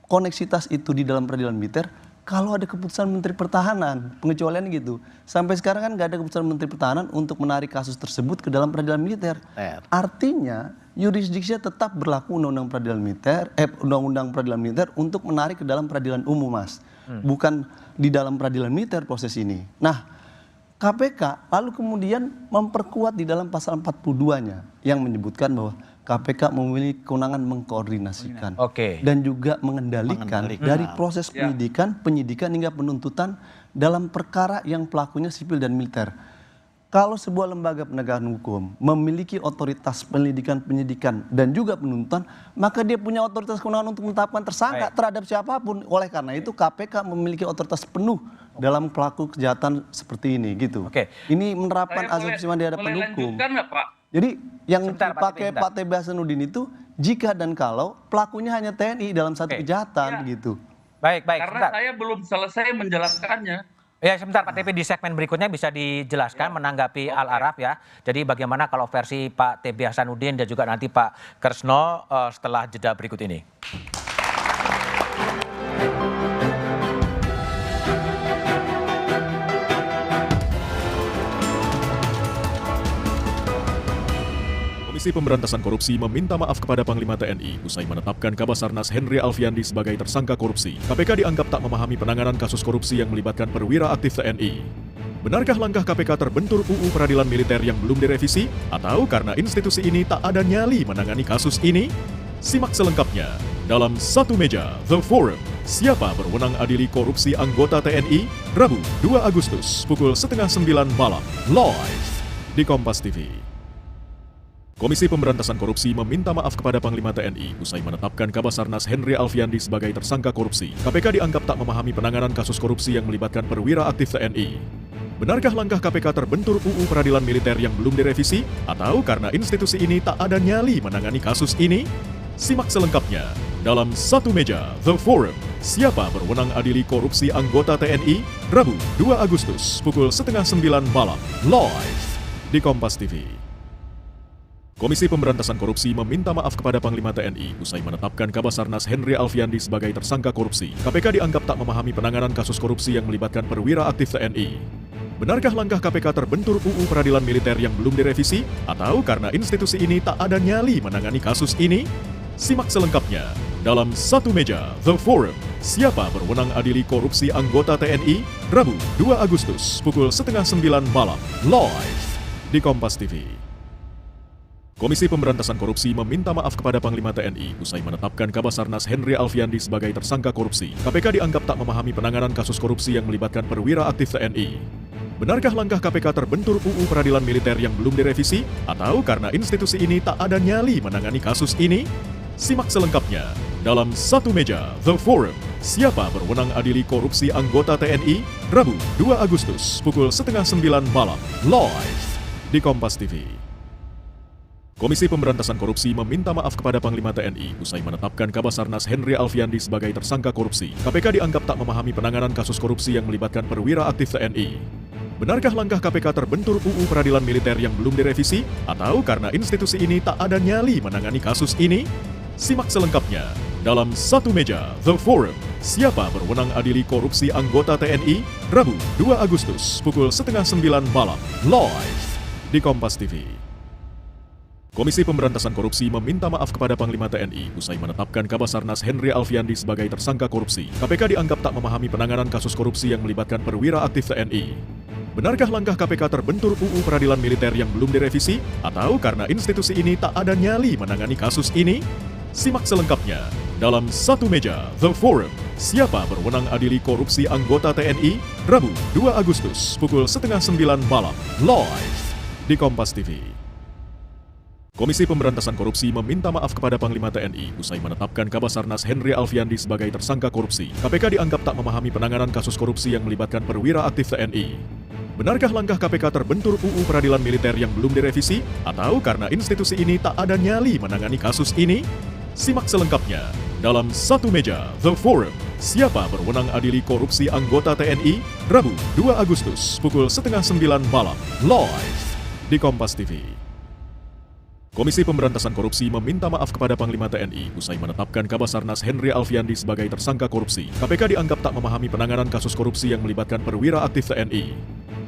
koneksitas itu di dalam peradilan militer kalau ada keputusan Menteri Pertahanan, pengecualian gitu. Sampai sekarang kan nggak ada keputusan Menteri Pertahanan untuk menarik kasus tersebut ke dalam peradilan militer. Artinya yurisdiksinya tetap berlaku Undang-Undang Peradilan Militer, Undang-Undang Peradilan Militer untuk menarik ke dalam peradilan umum, Mas. Bukan di dalam peradilan militer proses ini. Nah, KPK lalu kemudian memperkuat di dalam pasal 42-nya yang menyebutkan bahwa KPK memiliki kewenangan mengkoordinasikan dan juga mengendalikan dari proses penyidikan hingga penuntutan dalam perkara yang pelakunya sipil dan militer. Kalau sebuah lembaga penegakan hukum memiliki otoritas penyidikan dan juga penuntutan, maka dia punya otoritas kewenangan untuk menetapkan tersangka terhadap siapapun. Oleh karena itu KPK memiliki otoritas penuh dalam pelaku kejahatan seperti ini gitu. Ini menerapkan asumsi di hadapan hukum. Jadi yang dipakai Pak TB Hasanuddin itu jika dan kalau pelakunya hanya TNI dalam satu kejahatan gitu. Baik. Karena saya belum selesai menjelaskannya. Ya sebentar Pak TB, di segmen berikutnya bisa dijelaskan menanggapi Al-Araf ya. Jadi bagaimana kalau versi Pak TB Hasanuddin dan juga nanti Pak Kresno setelah jeda berikut ini. Komisi Pemberantasan Korupsi meminta maaf kepada Panglima TNI usai menetapkan Kabasarnas Henry Alfiandi sebagai tersangka korupsi. KPK dianggap tak memahami penanganan kasus korupsi yang melibatkan perwira aktif TNI. Benarkah langkah KPK terbentur UU Peradilan Militer yang belum direvisi? Atau karena institusi ini tak ada nyali menangani kasus ini? Simak selengkapnya dalam Satu Meja The Forum. Siapa berwenang adili korupsi anggota TNI? Rabu 2 Agustus pukul 8:30 malam. Live di Kompas TV. Komisi Pemberantasan Korupsi meminta maaf kepada Panglima TNI usai menetapkan Kabasarnas Henry Alfiandi sebagai tersangka korupsi. KPK dianggap tak memahami penanganan kasus korupsi yang melibatkan perwira aktif TNI. Benarkah langkah KPK terbentur UU Peradilan Militer yang belum direvisi? Atau karena institusi ini tak ada nyali menangani kasus ini? Simak selengkapnya dalam Satu Meja The Forum. Siapa berwenang adili korupsi anggota TNI? Rabu 2 Agustus pukul 8:30 malam. Live di Kompas TV. Komisi Pemberantasan Korupsi meminta maaf kepada Panglima TNI usai menetapkan Kabasarnas Henry Alfiandi sebagai tersangka korupsi. KPK dianggap tak memahami penanganan kasus korupsi yang melibatkan perwira aktif TNI. Benarkah langkah KPK terbentur UU Peradilan Militer yang belum direvisi? Atau karena institusi ini tak ada nyali menangani kasus ini? Simak selengkapnya dalam Satu Meja The Forum. Siapa berwenang adili korupsi anggota TNI? Rabu 2 Agustus pukul 8:30 malam. Live di Kompas TV. Komisi Pemberantasan Korupsi meminta maaf kepada Panglima TNI usai menetapkan Kabasarnas Henry Alfiandi sebagai tersangka korupsi. KPK dianggap tak memahami penanganan kasus korupsi yang melibatkan perwira aktif TNI. Benarkah langkah KPK terbentur UU Peradilan Militer yang belum direvisi? Atau karena institusi ini tak ada nyali menangani kasus ini? Simak selengkapnya dalam Satu Meja The Forum. Siapa berwenang adili korupsi anggota TNI? Rabu 2 Agustus pukul 8:30 malam. Live di Kompas TV. Komisi Pemberantasan Korupsi meminta maaf kepada Panglima TNI usai menetapkan Kabasarnas Henry Alfiandi sebagai tersangka korupsi. KPK dianggap tak memahami penanganan kasus korupsi yang melibatkan perwira aktif TNI. Benarkah langkah KPK terbentur UU Peradilan Militer yang belum direvisi? Atau karena institusi ini tak ada nyali menangani kasus ini? Simak selengkapnya dalam Satu Meja The Forum. Siapa berwenang adili korupsi anggota TNI? Rabu 2 Agustus pukul 8:30 malam. Live di Kompas TV. Komisi Pemberantasan Korupsi meminta maaf kepada Panglima TNI usai menetapkan Kabasarnas Henry Alfiandi sebagai tersangka korupsi. KPK dianggap tak memahami penanganan kasus korupsi yang melibatkan perwira aktif TNI. Benarkah langkah KPK terbentur UU Peradilan Militer yang belum direvisi? Atau karena institusi ini tak ada nyali menangani kasus ini? Simak selengkapnya dalam Satu Meja The Forum. Siapa berwenang adili korupsi anggota TNI? Rabu 2 Agustus pukul 8:30 malam live di Kompas TV. Komisi Pemberantasan Korupsi meminta maaf kepada Panglima TNI usai menetapkan Kabasarnas Henry Alfiandi sebagai tersangka korupsi. KPK dianggap tak memahami penanganan kasus korupsi yang melibatkan perwira aktif TNI. Benarkah langkah KPK terbentur UU Peradilan Militer yang belum direvisi? Atau karena institusi ini tak ada nyali menangani kasus ini? Simak selengkapnya dalam Satu Meja The Forum. Siapa berwenang adili korupsi anggota TNI? Rabu 2 Agustus pukul 8:30 malam live di Kompas TV. Komisi Pemberantasan Korupsi meminta maaf kepada Panglima TNI usai menetapkan Kabasarnas Henry Alfiandi sebagai tersangka korupsi. KPK dianggap tak memahami penanganan kasus korupsi yang melibatkan perwira aktif TNI.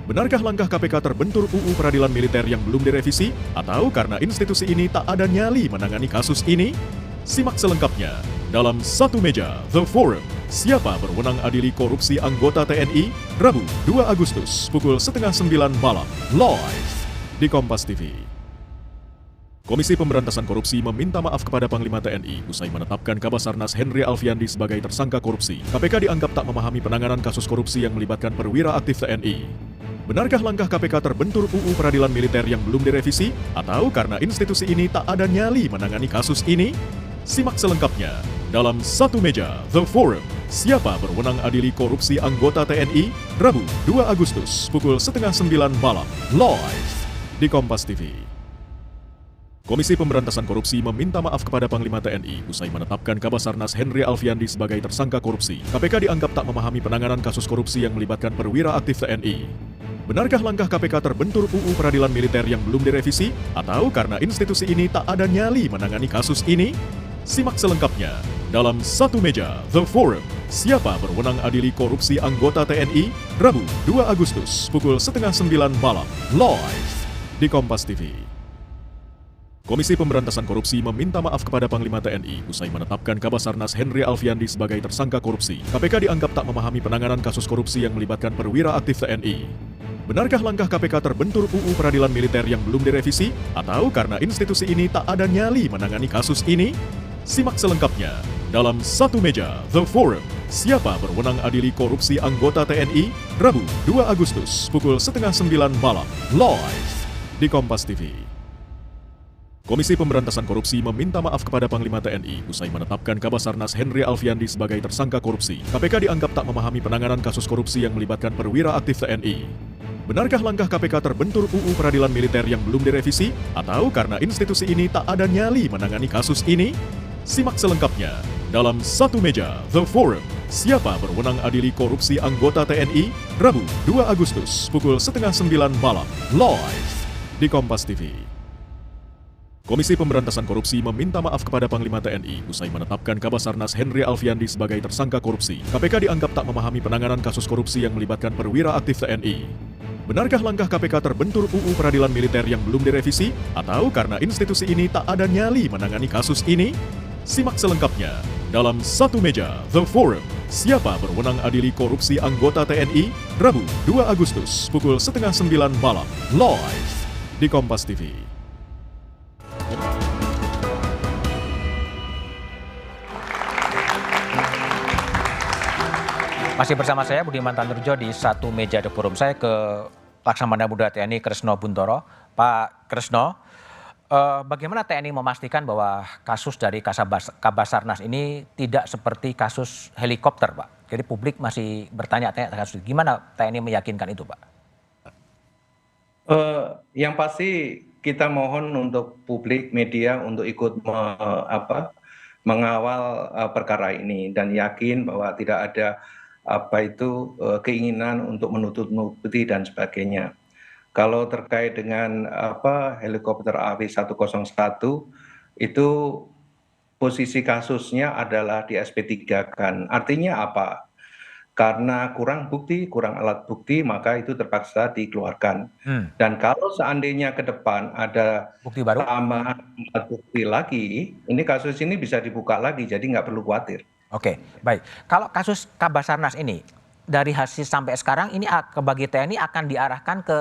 Benarkah langkah KPK terbentur UU Peradilan Militer yang belum direvisi? Atau karena institusi ini tak ada nyali menangani kasus ini? Simak selengkapnya dalam Satu Meja The Forum. Siapa berwenang adili korupsi anggota TNI? Rabu 2 Agustus pukul 8:30 malam live di Kompas TV. Komisi Pemberantasan Korupsi meminta maaf kepada Panglima TNI usai menetapkan Kabasarnas Henry Alfiandi sebagai tersangka korupsi. KPK dianggap tak memahami penanganan kasus korupsi yang melibatkan perwira aktif TNI. Benarkah langkah KPK terbentur UU Peradilan Militer yang belum direvisi? Atau karena institusi ini tak ada nyali menangani kasus ini? Simak selengkapnya dalam Satu Meja The Forum. Siapa berwenang adili korupsi anggota TNI? Rabu 2 Agustus pukul 8:30 malam live di Kompas TV. Komisi Pemberantasan Korupsi meminta maaf kepada Panglima TNI usai menetapkan Kabasarnas Henry Alfiandi sebagai tersangka korupsi. KPK dianggap tak memahami penanganan kasus korupsi yang melibatkan perwira aktif TNI. Benarkah langkah KPK terbentur UU Peradilan Militer yang belum direvisi? Atau karena institusi ini tak ada nyali menangani kasus ini? Simak selengkapnya dalam Satu Meja The Forum. Siapa berwenang adili korupsi anggota TNI? Rabu 2 Agustus pukul 8:30 malam live di Kompas TV. Komisi Pemberantasan Korupsi meminta maaf kepada Panglima TNI usai menetapkan Kabasarnas Henry Alfiandi sebagai tersangka korupsi. KPK dianggap tak memahami penanganan kasus korupsi yang melibatkan perwira aktif TNI. Benarkah langkah KPK terbentur UU Peradilan Militer yang belum direvisi? Atau karena institusi ini tak ada nyali menangani kasus ini? Simak selengkapnya dalam Satu Meja The Forum. Siapa berwenang adili korupsi anggota TNI? Rabu 2 Agustus pukul 8:30 malam live di Kompas TV. Komisi Pemberantasan Korupsi meminta maaf kepada Panglima TNI usai menetapkan Kabasarnas Henry Alfiandi sebagai tersangka korupsi. KPK dianggap tak memahami penanganan kasus korupsi yang melibatkan perwira aktif TNI. Benarkah langkah KPK terbentur UU Peradilan Militer yang belum direvisi? Atau karena institusi ini tak ada nyali menangani kasus ini? Simak selengkapnya dalam Satu Meja The Forum. Siapa berwenang adili korupsi anggota TNI? Rabu 2 Agustus pukul 8:30 malam live di Kompas TV. Komisi Pemberantasan Korupsi meminta maaf kepada Panglima TNI usai menetapkan Kabasarnas Henry Alfiandi sebagai tersangka korupsi. KPK dianggap tak memahami penanganan kasus korupsi yang melibatkan perwira aktif TNI. Benarkah langkah KPK terbentur UU Peradilan Militer yang belum direvisi? Atau karena institusi ini tak ada nyali menangani kasus ini? Simak selengkapnya dalam Satu Meja The Forum. Siapa berwenang adili korupsi anggota TNI? Rabu 2 Agustus pukul 8:30 malam live di Kompas TV. Masih bersama saya Budiman Tanurjo di Satu Meja The Forum. Saya ke Laksamana Muda TNI Kresno Buntoro. Pak Kresno, bagaimana TNI memastikan bahwa kasus dari Kabasarnas ini tidak seperti kasus helikopter, Pak? Jadi publik masih bertanya-tanya kasus itu. Gimana TNI meyakinkan itu, Pak? Yang pasti kita mohon untuk publik, media untuk ikut mengawal perkara ini dan yakin bahwa tidak ada keinginan untuk menutup-nutupi dan sebagainya. Kalau terkait dengan helikopter AW101 itu posisi kasusnya adalah di SP3-kan. Artinya apa? Karena kurang bukti, kurang alat bukti, maka itu terpaksa dikeluarkan. Dan kalau seandainya ke depan ada bukti baru, tambahan alat bukti lagi, ini kasus ini bisa dibuka lagi, jadi nggak perlu khawatir. Oke, baik. Kalau kasus Kabasarnas ini, dari hasil sampai sekarang ini bagi TNI akan diarahkan ke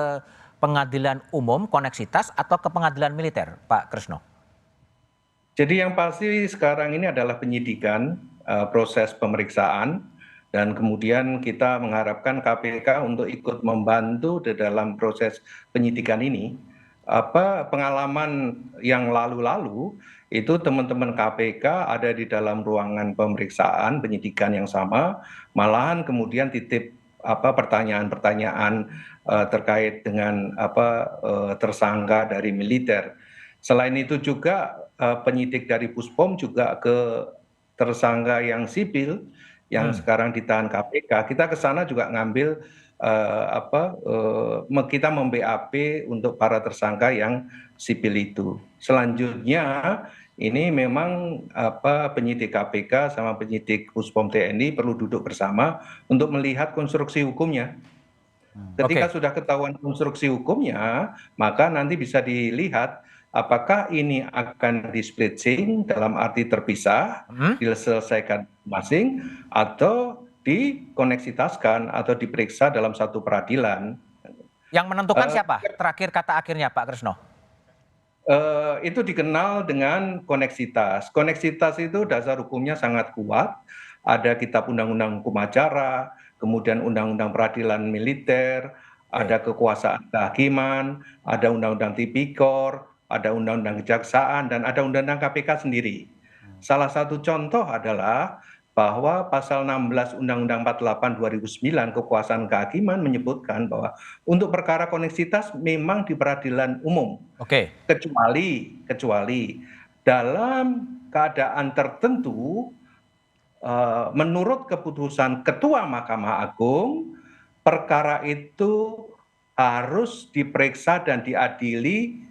pengadilan umum koneksitas atau ke pengadilan militer, Pak Kresno? Jadi yang pasti sekarang ini adalah penyidikan proses pemeriksaan, dan kemudian kita mengharapkan KPK untuk ikut membantu di dalam proses penyidikan ini. Pengalaman yang lalu-lalu itu teman-teman KPK ada di dalam ruangan pemeriksaan penyidikan yang sama, malahan kemudian titip pertanyaan-pertanyaan terkait dengan tersangka dari militer. Selain itu juga penyidik dari Puspom juga ke tersangka yang sipil yang sekarang ditahan KPK. Kita ke sana juga ngambil kita mem-BAP untuk para tersangka yang sipil itu. Selanjutnya ini memang penyidik KPK sama penyidik Puspom TNI perlu duduk bersama untuk melihat konstruksi hukumnya. Ketika sudah ketahuan konstruksi hukumnya, maka nanti bisa dilihat apakah ini akan di-splitting dalam arti terpisah, diselesaikan masing, atau dikoneksitaskan atau diperiksa dalam satu peradilan. Yang menentukan siapa? Terakhir kata akhirnya Pak Kresno. Itu dikenal dengan koneksitas. Koneksitas itu dasar hukumnya sangat kuat. Ada kitab undang-undang hukum acara, kemudian undang-undang peradilan militer, ada kekuasaan kehakiman, ada undang-undang tipikor, ada undang-undang kejaksaan, dan ada undang-undang KPK sendiri. Salah satu contoh adalah bahwa pasal 16 Undang-Undang 48 2009 kekuasaan kehakiman menyebutkan bahwa untuk perkara koneksitas memang di peradilan umum. Kecuali dalam keadaan tertentu menurut keputusan Ketua Mahkamah Agung perkara itu harus diperiksa dan diadili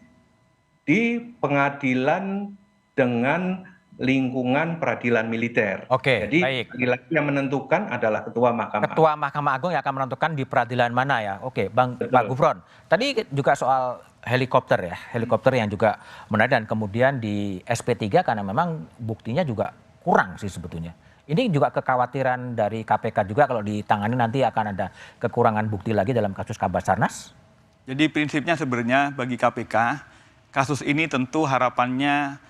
di pengadilan dengan lingkungan peradilan militer. Jadi baik. Yang menentukan adalah Ketua Mahkamah. Ketua Mahkamah Agung yang akan menentukan di peradilan mana ya. Pak Gufron. Tadi juga soal helikopter ya, helikopter yang juga menarik dan kemudian di SP3 karena memang buktinya juga kurang sih sebetulnya. Ini juga kekhawatiran dari KPK juga kalau ditangani nanti akan ada kekurangan bukti lagi dalam kasus Kabasarnas? Jadi prinsipnya sebenarnya bagi KPK kasus ini tentu harapannya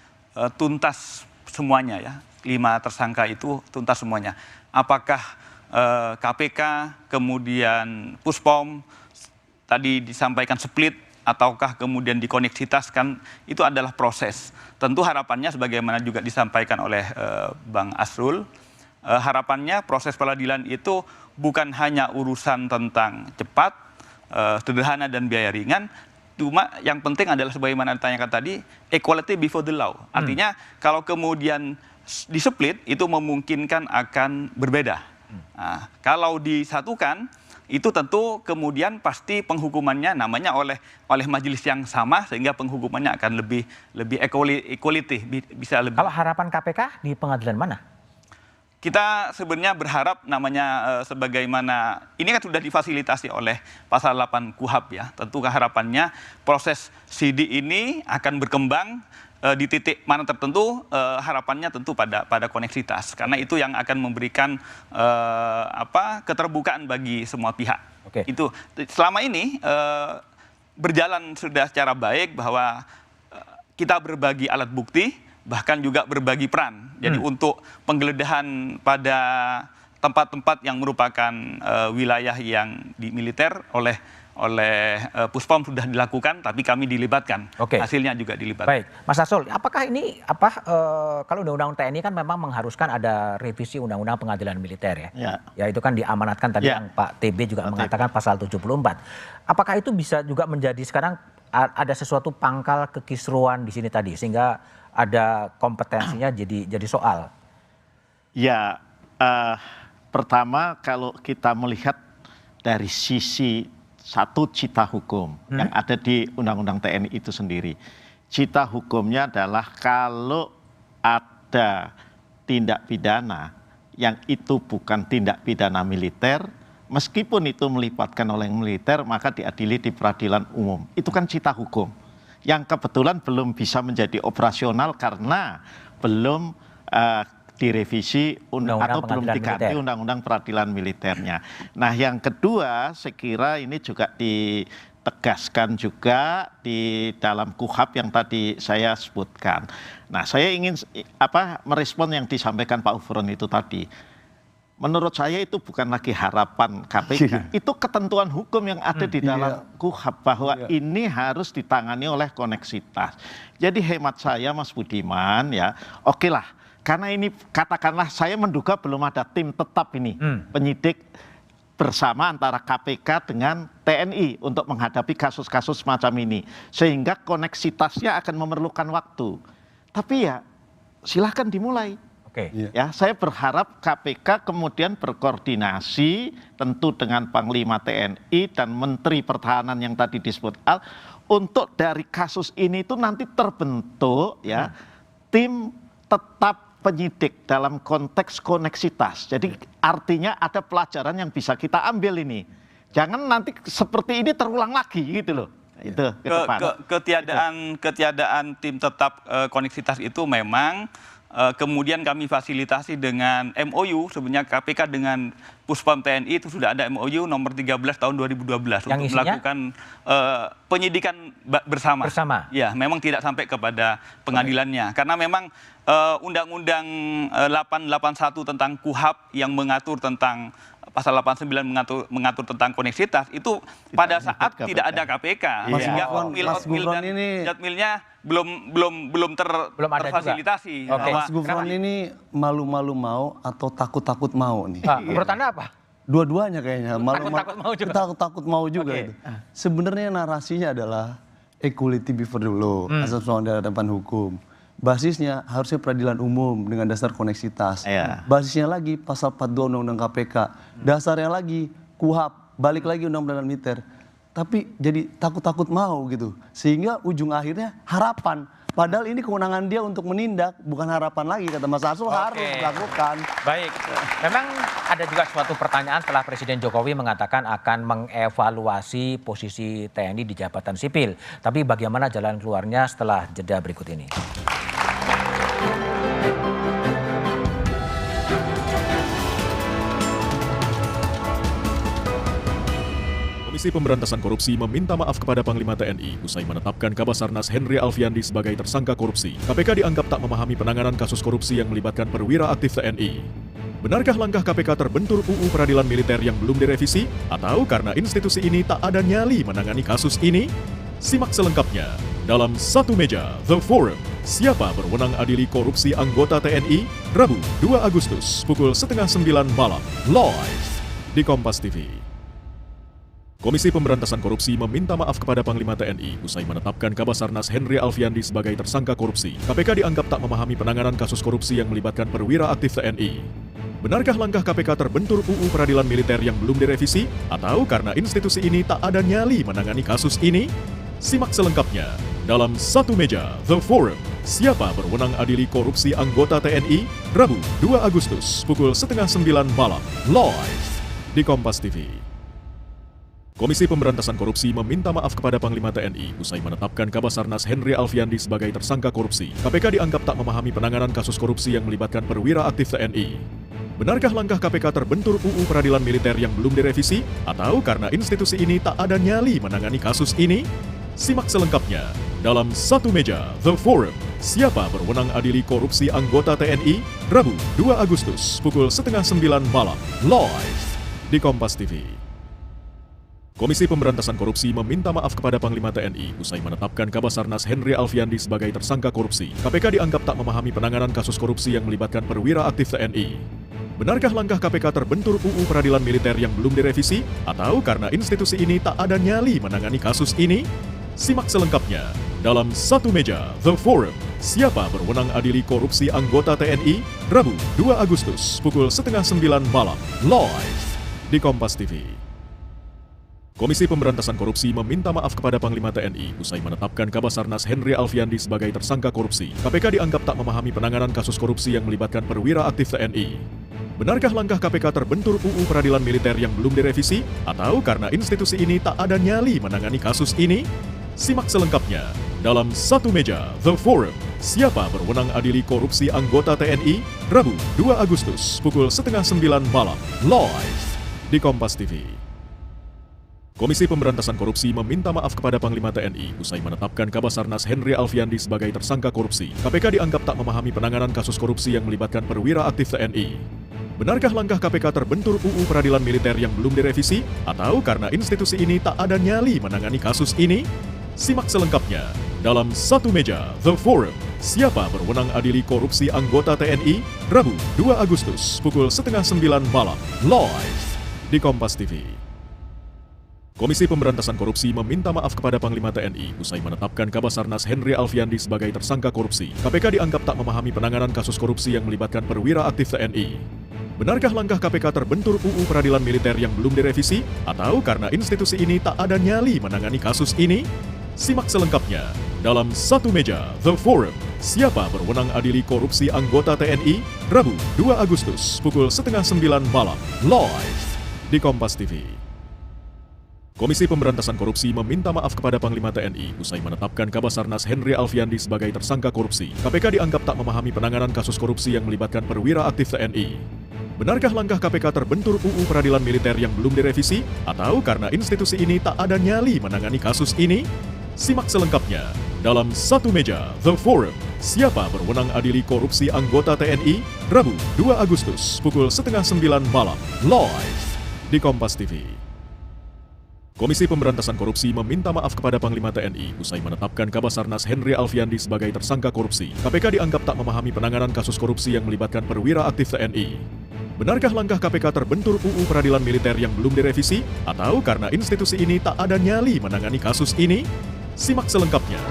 tuntas semuanya ya, 5 tersangka itu tuntas semuanya. Apakah KPK kemudian Puspom tadi disampaikan split ataukah kemudian dikoneksitaskan, itu adalah proses. Tentu harapannya sebagaimana juga disampaikan oleh Bang Asrul, harapannya proses peradilan itu bukan hanya urusan tentang cepat, sederhana dan biaya ringan. Cuma yang penting adalah sebagaimana ditanyakan tadi, equality before the law. Artinya kalau kemudian diseplit itu memungkinkan akan berbeda. Nah, kalau disatukan itu tentu kemudian pasti penghukumannya namanya oleh majelis yang sama sehingga penghukumannya akan lebih equality, bisa lebih. Kalau harapan KPK di pengadilan mana? Kita sebenarnya berharap namanya sebagaimana ini kan sudah difasilitasi oleh pasal 8 KUHP ya. Tentu harapannya proses CD ini akan berkembang di titik mana tertentu, harapannya tentu pada koneksitas karena itu yang akan memberikan keterbukaan bagi semua pihak. Itu selama ini berjalan sudah secara baik bahwa kita berbagi alat bukti, bahkan juga berbagi peran. Jadi untuk penggeledahan pada tempat-tempat yang merupakan wilayah yang di militer oleh Puspom sudah dilakukan, tapi kami dilibatkan. Hasilnya juga dilibatkan. Baik, Mas Asrul, apakah ini kalau undang-undang TNI kan memang mengharuskan ada revisi undang-undang pengadilan militer ya? Ya itu kan diamanatkan tadi yang Pak TB juga mengatakan pasal 74. Apakah itu bisa juga menjadi sekarang ada sesuatu pangkal kekisruan di sini tadi sehingga ada kompetensinya jadi soal? Ya, pertama kalau kita melihat dari sisi satu cita hukum yang ada di Undang-Undang TNI itu sendiri. Cita hukumnya adalah kalau ada tindak pidana yang itu bukan tindak pidana militer, meskipun itu melibatkan oleh militer, maka diadili di peradilan umum. Itu kan cita hukum yang kebetulan belum bisa menjadi operasional karena belum direvisi atau belum diganti undang-undang peradilan militernya. Nah yang kedua saya kira ini juga tegaskan juga di dalam KUHP yang tadi saya sebutkan. Nah, saya ingin merespon yang disampaikan Pak Ufron itu tadi. Menurut saya itu bukan lagi harapan KPK, itu ketentuan hukum yang ada di dalam KUHP bahwa ini harus ditangani oleh koneksitas. Jadi hemat saya Mas Budiman ya, oke lah, karena ini katakanlah saya menduga belum ada tim tetap ini, penyidik bersama antara KPK dengan TNI untuk menghadapi kasus-kasus semacam ini. Sehingga koneksitasnya akan memerlukan waktu. Tapi ya silahkan dimulai. Ya, saya berharap KPK kemudian berkoordinasi tentu dengan Panglima TNI dan Menteri Pertahanan yang tadi disebut untuk dari kasus ini itu nanti terbentuk ya tim tetap penyidik dalam konteks koneksitas. Jadi artinya ada pelajaran yang bisa kita ambil ini. Jangan nanti seperti ini terulang lagi gitu loh. Itu ketiadaan tim tetap koneksitas itu memang kemudian kami fasilitasi dengan MOU. Sebenarnya KPK dengan Puspam TNI itu sudah ada MOU nomor 13 tahun 2012 yang untuk melakukan penyidikan bersama. Ya, memang tidak sampai kepada pengadilannya karena memang Undang-Undang 881 tentang KUHP yang mengatur tentang pasal 89 mengatur tentang koneksitas itu pada saat tidak ada KPK sehingga Jatmilnya belum terfasilitasi. Mas Gufron ini malu-malu mau atau takut-takut mau nih? Menurut Anda apa? Dua-duanya kayaknya. Takut-takut mau juga. Itu. Sebenarnya narasinya adalah equality before the law, asas persamaan di hadapan hukum. Basisnya harusnya peradilan umum dengan dasar koneksitas. Basisnya lagi pasal 42 Undang-Undang KPK. Dasarnya lagi KUHP, balik lagi Undang-Undang militer. Tapi jadi takut-takut mau gitu. Sehingga ujung akhirnya harapan. Padahal ini kewenangan dia untuk menindak, bukan harapan lagi, kata Mas Arsul harus dilakukan. Baik, memang ada juga suatu pertanyaan setelah Presiden Jokowi mengatakan akan mengevaluasi posisi TNI di jabatan sipil. Tapi bagaimana jalan keluarnya setelah jeda berikut ini? Komisi Pemberantasan Korupsi meminta maaf kepada Panglima TNI usai menetapkan Kabasarnas Henry Alfiandi sebagai tersangka korupsi. KPK dianggap tak memahami penanganan kasus korupsi yang melibatkan perwira aktif TNI. Benarkah langkah KPK terbentur UU Peradilan Militer yang belum direvisi? Atau karena institusi ini tak ada nyali menangani kasus ini? Simak selengkapnya dalam Satu Meja The Forum. Siapa berwenang adili korupsi anggota TNI? Rabu 2 Agustus pukul 8:30 malam live di Kompas TV. Komisi Pemberantasan Korupsi meminta maaf kepada Panglima TNI usai menetapkan Kabasarnas Henry Alfiandi sebagai tersangka korupsi. KPK dianggap tak memahami penanganan kasus korupsi yang melibatkan perwira aktif TNI. Benarkah langkah KPK terbentur UU Peradilan Militer yang belum direvisi? Atau karena institusi ini tak ada nyali menangani kasus ini? Simak selengkapnya dalam Satu Meja The Forum. Siapa berwenang adili korupsi anggota TNI? Rabu 2 Agustus pukul 8:30 malam live di Kompas TV. Komisi Pemberantasan Korupsi meminta maaf kepada Panglima TNI usai menetapkan Kabasarnas Henry Alfiandi sebagai tersangka korupsi. KPK dianggap tak memahami penanganan kasus korupsi yang melibatkan perwira aktif TNI. Benarkah langkah KPK terbentur UU Peradilan Militer yang belum direvisi? Atau karena institusi ini tak ada nyali menangani kasus ini? Simak selengkapnya dalam Satu Meja The Forum. Siapa berwenang adili korupsi anggota TNI? Rabu 2 Agustus pukul 8:30 malam live di Kompas TV. Komisi Pemberantasan Korupsi meminta maaf kepada Panglima TNI usai menetapkan Kabasarnas Henry Alfiandi sebagai tersangka korupsi. KPK dianggap tak memahami penanganan kasus korupsi yang melibatkan perwira aktif TNI. Benarkah langkah KPK terbentur UU Peradilan Militer yang belum direvisi? Atau karena institusi ini tak ada nyali menangani kasus ini? Simak selengkapnya dalam Satu Meja The Forum. Siapa berwenang adili korupsi anggota TNI? Rabu 2 Agustus pukul 8:30 malam live di Kompas TV. Komisi Pemberantasan Korupsi meminta maaf kepada Panglima TNI usai menetapkan Kabasarnas Henry Alfiandi sebagai tersangka korupsi. KPK dianggap tak memahami penanganan kasus korupsi yang melibatkan perwira aktif TNI. Benarkah langkah KPK terbentur UU Peradilan Militer yang belum direvisi? Atau karena institusi ini tak ada nyali menangani kasus ini? Simak selengkapnya dalam Satu Meja The Forum. Siapa berwenang adili korupsi anggota TNI? Rabu 2 Agustus pukul 8:30 malam live di Kompas TV. Komisi Pemberantasan Korupsi meminta maaf kepada Panglima TNI usai menetapkan Kabasarnas Henry Alfiandi sebagai tersangka korupsi. KPK dianggap tak memahami penanganan kasus korupsi yang melibatkan perwira aktif TNI. Benarkah langkah KPK terbentur UU Peradilan Militer yang belum direvisi? Atau karena institusi ini tak ada nyali menangani kasus ini? Simak selengkapnya dalam Satu Meja, The Forum. Siapa berwenang adili korupsi anggota TNI? Rabu 2 Agustus pukul 8:30 malam, live di Kompas TV. Komisi Pemberantasan Korupsi meminta maaf kepada Panglima TNI usai menetapkan Kabasarnas Henry Alfiandi sebagai tersangka korupsi. KPK dianggap tak memahami penanganan kasus korupsi yang melibatkan perwira aktif TNI. Benarkah langkah KPK terbentur UU Peradilan Militer yang belum direvisi? Atau karena institusi ini tak ada nyali menangani kasus ini? Simak selengkapnya dalam Satu Meja, The Forum. Siapa berwenang adili korupsi anggota TNI? Rabu 2 Agustus pukul 8:30 malam, live di Kompas TV. Komisi Pemberantasan Korupsi meminta maaf kepada Panglima TNI usai menetapkan Kabasarnas Henry Alfiandi sebagai tersangka korupsi. KPK dianggap tak memahami penanganan kasus korupsi yang melibatkan perwira aktif TNI. Benarkah langkah KPK terbentur UU Peradilan Militer yang belum direvisi? Atau karena institusi ini tak ada nyali menangani kasus ini? Simak selengkapnya dalam Satu Meja, The Forum. Siapa berwenang adili korupsi anggota TNI? Rabu 2 Agustus pukul 8:30 malam, live di Kompas TV. Komisi Pemberantasan Korupsi meminta maaf kepada Panglima TNI usai menetapkan Kabasarnas Henry Alfiandi sebagai tersangka korupsi. KPK dianggap tak memahami penanganan kasus korupsi yang melibatkan perwira aktif TNI. Benarkah langkah KPK terbentur UU Peradilan Militer yang belum direvisi? Atau karena institusi ini tak ada nyali menangani kasus ini? Simak selengkapnya.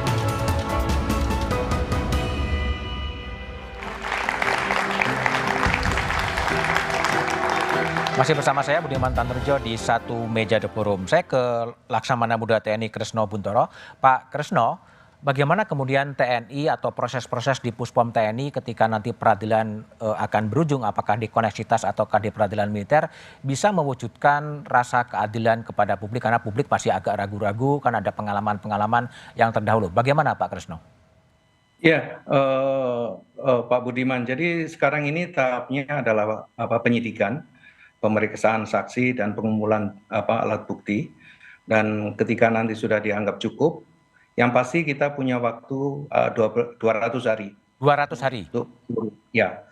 Masih bersama saya Budiman Tanterjo di Satu Meja The Forum. Saya ke Laksamana Muda TNI Kresno Buntoro. Pak Kresno, bagaimana kemudian TNI atau proses-proses di Puspom TNI ketika nanti peradilan akan berujung, apakah di koneksitas ataukah di peradilan militer, bisa mewujudkan rasa keadilan kepada publik, karena publik masih agak ragu-ragu kan ada pengalaman-pengalaman yang terdahulu. Bagaimana Pak Kresno? Ya, Pak Budiman, jadi sekarang ini tahapnya adalah penyidikan, pemeriksaan saksi dan pengumpulan alat bukti, dan ketika nanti sudah dianggap cukup, yang pasti kita punya waktu 200 hari. 200 hari? Ya,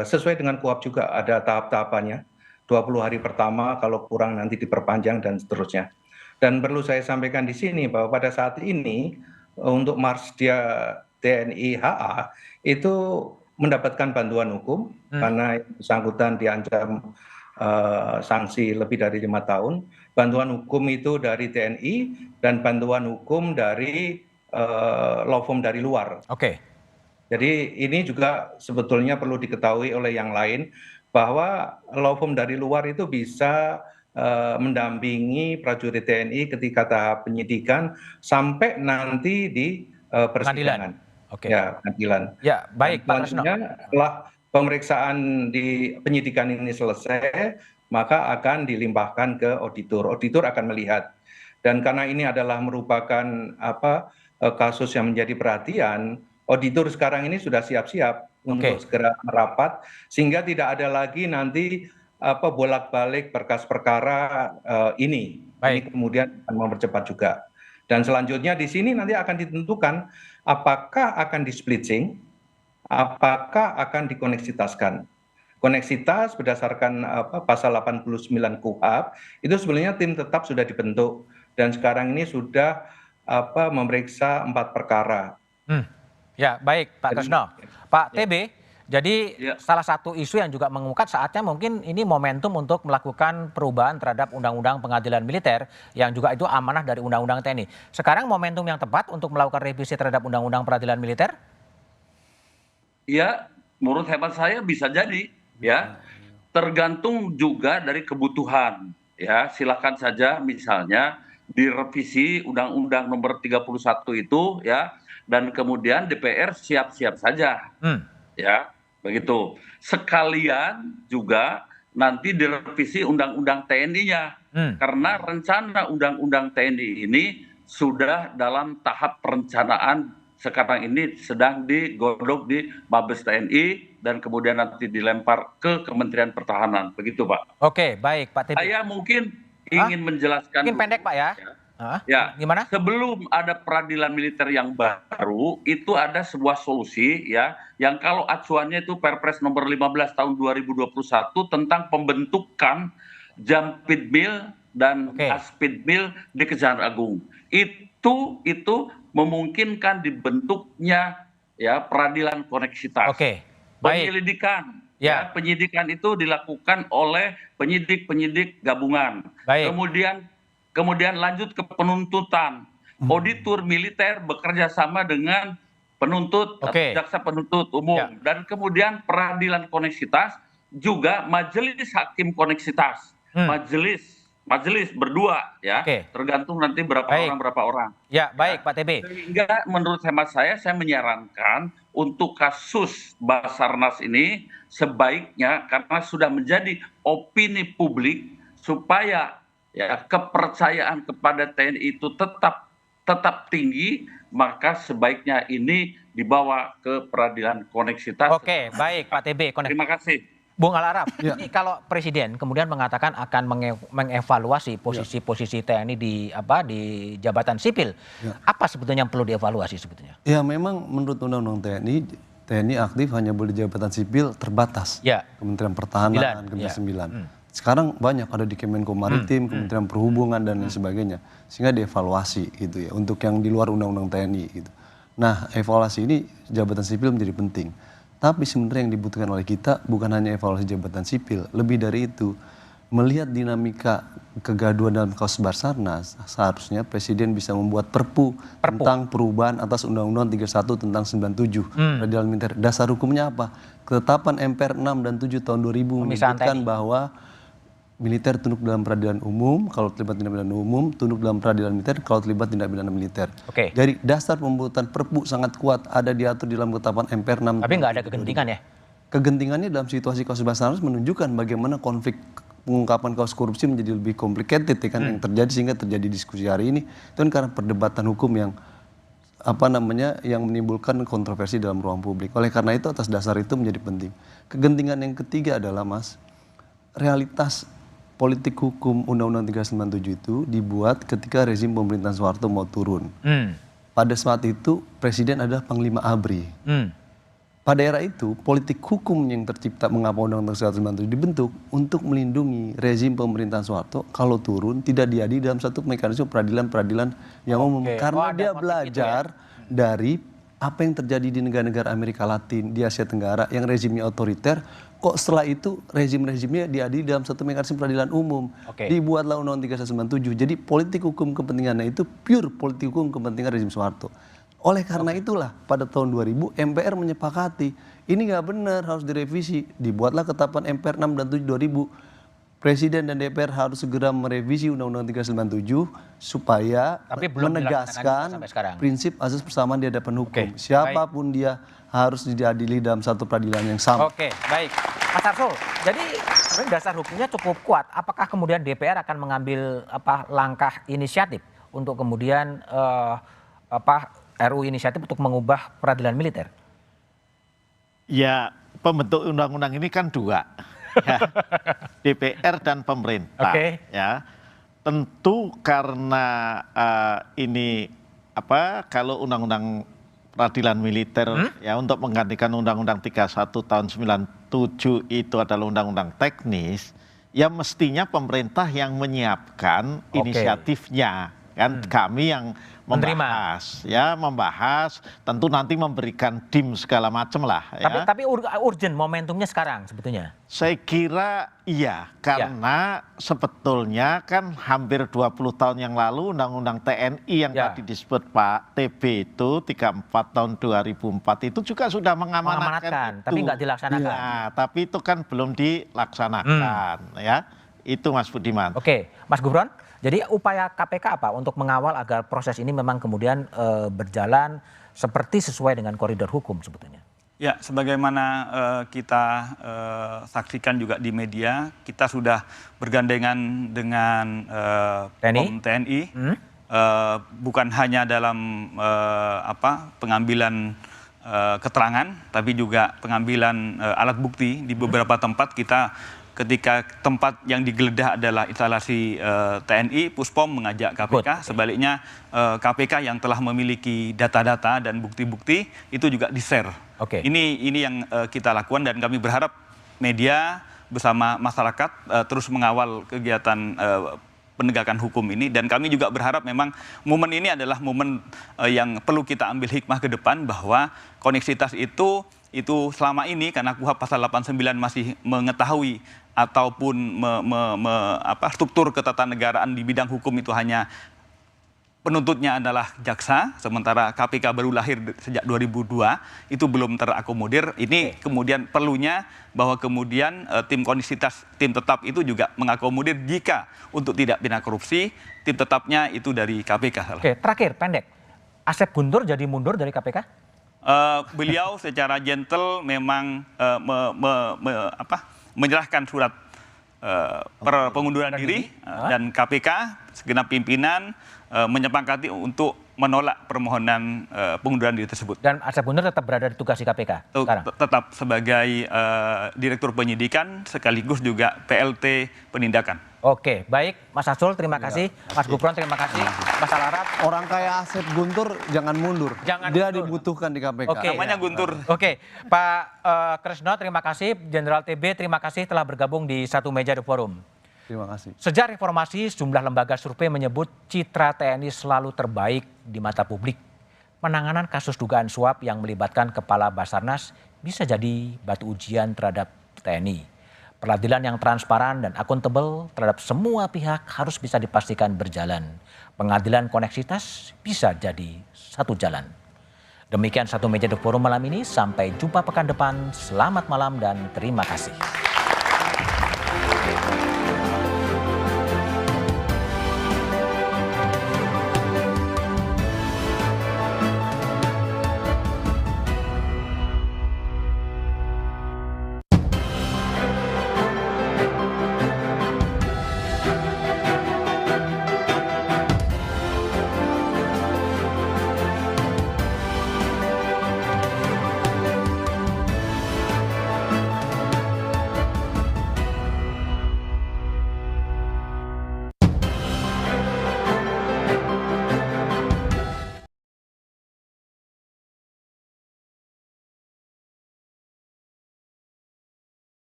sesuai dengan KUHP juga ada tahap-tahapannya. 20 hari pertama, kalau kurang nanti diperpanjang dan seterusnya. Dan perlu saya sampaikan di sini bahwa pada saat ini untuk Marsdia TNI HA itu mendapatkan bantuan hukum karena yang bersangkutan diancam sanksi lebih dari 5 tahun. Bantuan hukum itu dari TNI dan bantuan hukum dari law firm dari luar. Oke. Jadi ini juga sebetulnya perlu diketahui oleh yang lain bahwa law firm dari luar itu bisa mendampingi prajurit TNI ketika tahap penyidikan sampai nanti di persidangan. Oke. Ya, pengadilan. Ya, baik Pak Kresno. Setelah pemeriksaan di penyidikan ini selesai, maka akan dilimpahkan ke auditor. Auditor akan melihat. Dan karena ini adalah merupakan kasus yang menjadi perhatian, auditor sekarang ini sudah siap-siap untuk segera merapat, sehingga tidak ada lagi nanti bolak-balik berkas perkara ini. Ini kemudian akan mempercepat juga. Dan selanjutnya di sini nanti akan ditentukan apakah akan di-splitting, apakah akan dikoneksitaskan. Koneksitas berdasarkan pasal 89 KUHP itu sebenarnya tim tetap sudah dibentuk dan sekarang ini sudah memeriksa 4 perkara. Ya, baik Pak Kresno. Pak TB, jadi salah satu isu yang juga mengemukat saatnya mungkin ini momentum untuk melakukan perubahan terhadap Undang-Undang Pengadilan Militer yang juga itu amanah dari Undang-Undang TNI. Sekarang momentum yang tepat untuk melakukan revisi terhadap Undang-Undang Peradilan Militer? Ya, menurut hemat saya bisa jadi, ya. Tergantung juga dari kebutuhan, ya. Silakan saja misalnya direvisi Undang-Undang Nomor 31 itu, ya, dan kemudian DPR siap-siap saja, ya, begitu. Sekalian juga nanti direvisi Undang-Undang TNI-nya, karena rencana Undang-Undang TNI ini sudah dalam tahap perencanaan. Sekarang ini sedang digodok di Mabes TNI dan kemudian nanti dilempar ke Kementerian Pertahanan, begitu Pak. Oke, baik Pak TB. Saya mungkin ingin menjelaskan. Mungkin pendek Pak ya. Ya, gimana? Sebelum ada peradilan militer yang baru, itu ada sebuah solusi ya, yang kalau acuannya itu Perpres nomor 15 tahun 2021 tentang pembentukan Jampitmil dan Aspidmil di Kejaksaan Agung. Itu memungkinkan dibentuknya ya peradilan koneksitas. Penyelidikan. Ya, penyidikan itu dilakukan oleh penyidik gabungan. Kemudian lanjut ke penuntutan. Auditor militer bekerja sama dengan penuntut atau jaksa penuntut umum. Dan kemudian peradilan koneksitas juga majelis hakim koneksitas. Majelis berdua ya. Tergantung nanti berapa orang. Ya, baik Pak TB. Sehingga menurut hemat saya menyarankan untuk kasus Basarnas ini sebaiknya karena sudah menjadi opini publik supaya ya kepercayaan kepada TNI itu tetap tinggi, maka sebaiknya ini dibawa ke peradilan koneksitas. Oke, baik Pak TB. Terima kasih. Bung Al Araf, ini kalau Presiden kemudian mengatakan akan mengevaluasi posisi TNI di jabatan sipil, apa sebetulnya yang perlu dievaluasi sebetulnya? Ya memang menurut Undang-Undang TNI aktif hanya boleh jabatan sipil terbatas. Kementerian Pertahanan, Kementerian 9. Sekarang banyak ada di Kemenko Maritim, Kementerian Perhubungan dan lain sebagainya, sehingga dievaluasi gitu ya untuk yang di luar Undang-Undang TNI gitu. Nah, evaluasi ini jabatan sipil menjadi penting. Tapi sebenarnya yang dibutuhkan oleh kita bukan hanya evaluasi jabatan sipil, lebih dari itu melihat dinamika kegaduhan dalam kasus Basarnas, seharusnya Presiden bisa membuat perpu tentang perubahan atas Undang-Undang 31 tentang 97 peradilan militer. Dasar hukumnya apa? Ketetapan MPR 6 dan 7 tahun 2000 menyebutkan bahwa militer tunduk dalam peradilan umum, kalau terlibat tindak pidana umum, tunduk dalam peradilan militer, kalau terlibat tindak pidana militer. Jadi dasar pembuatan perpu sangat kuat, ada diatur di dalam ketetapan MPR 6. Tapi nggak ada kegentingan ya? Kegentingannya dalam situasi kasus Basarnas menunjukkan bagaimana konflik pengungkapan kasus korupsi menjadi lebih complicated ya kan yang terjadi sehingga terjadi diskusi hari ini itu kan karena perdebatan hukum yang yang menimbulkan kontroversi dalam ruang publik. Oleh karena itu atas dasar itu menjadi penting. Kegentingan yang ketiga adalah realitas politik hukum Undang-Undang 397 itu dibuat ketika rezim pemerintahan Soeharto mau turun. Pada saat itu Presiden adalah Panglima ABRI. Pada era itu politik hukum yang tercipta mengapa Undang-Undang 397 dibentuk untuk melindungi rezim pemerintahan Soeharto kalau turun tidak diadili dalam satu mekanisme peradilan yang umum. Karena dia belajar dari apa yang terjadi di negara-negara Amerika Latin, di Asia Tenggara yang rezimnya otoriter, kok setelah itu rezimnya diadili dalam satu mekanisme peradilan umum. Dibuatlah Undang-Undang 397. Jadi politik hukum kepentingannya itu pure politik hukum kepentingan rezim Soeharto. Oleh karena itulah pada tahun 2000 MPR menyepakati ini nggak benar, harus direvisi. Dibuatlah ketetapan MPR 6 dan 7 2000. Presiden dan DPR harus segera merevisi Undang-Undang 397 supaya menegaskan prinsip azas persamaan di hadapan hukum. Siapapun dia harus diadili dalam satu peradilan yang sama. Oke, baik. Mas Arsul, jadi dasar hukumnya cukup kuat. Apakah kemudian DPR akan mengambil langkah inisiatif untuk kemudian RU inisiatif untuk mengubah peradilan militer? Ya, pembentuk undang-undang ini kan dua. Ya, DPR dan pemerintah. Ya, tentu karena ini kalau undang-undang peradilan militer ya untuk menggantikan undang-undang 31 tahun 97 itu adalah undang-undang teknis, ya mestinya pemerintah yang menyiapkan inisiatifnya kan, kami yang membahas, tentu nanti memberikan dim segala macam lah. Tapi urgent momentumnya sekarang sebetulnya. Saya kira iya, karena sebetulnya kan hampir 20 tahun yang lalu Undang-Undang TNI yang tadi disebut Pak TB itu 34 tahun 2004 itu juga sudah mengamanatkan tapi nggak dilaksanakan. Ya, tapi itu kan belum dilaksanakan ya. Itu Mas Budiman. Oke, Mas Gufron. Jadi upaya KPK apa untuk mengawal agar proses ini memang kemudian berjalan seperti sesuai dengan koridor hukum sebetulnya? Ya, sebagaimana kita saksikan juga di media, kita sudah bergandengan dengan TNI, bukan hanya dalam pengambilan keterangan, tapi juga pengambilan alat bukti di beberapa tempat kita ketika tempat yang digeledah adalah instalasi TNI, Puspom mengajak KPK, sebaliknya KPK yang telah memiliki data-data dan bukti-bukti itu juga di-share. Ini yang kita lakukan dan kami berharap media bersama masyarakat terus mengawal kegiatan penegakan hukum ini, dan kami juga berharap memang momen ini adalah momen yang perlu kita ambil hikmah ke depan, bahwa koneksitas itu selama ini karena KUHP pasal 89 masih mengetahui ataupun struktur ketatanegaraan di bidang hukum itu hanya penuntutnya adalah jaksa, sementara KPK baru lahir sejak 2002, itu belum terakomodir. Ini kemudian perlunya bahwa kemudian tim koneksitas, tim tetap itu juga mengakomodir jika untuk tidak pidana korupsi, tim tetapnya itu dari KPK. Oke, terakhir pendek, Asep Guntur jadi mundur dari KPK? Beliau secara gentle memang menyerahkan surat pengunduran diri dan KPK segenap pimpinan menyepakati untuk menolak permohonan pengunduran diri tersebut. Dan Asep Guntur tetap berada di tugas di KPK sekarang? Tetap sebagai Direktur Penyidikan sekaligus juga PLT Penindakan. Oke, baik Mas Arsul, terima kasih. Mas Gufron, terima kasih. Mas Alarat. Orang kayak Asep Guntur jangan mundur. Dia dibutuhkan di KPK. Namanya Guntur. Oke, Pak Kresno, terima kasih. Jenderal TB, terima kasih telah bergabung di Satu Meja The Forum. Terima kasih. Sejak reformasi, sejumlah lembaga survei menyebut citra TNI selalu terbaik di mata publik. Penanganan kasus dugaan suap yang melibatkan Kepala Basarnas bisa jadi batu ujian terhadap TNI. Peradilan yang transparan dan akuntabel terhadap semua pihak harus bisa dipastikan berjalan. Pengadilan koneksitas bisa jadi satu jalan. Demikian Satu Meja The Forum malam ini. Sampai jumpa pekan depan. Selamat malam dan terima kasih.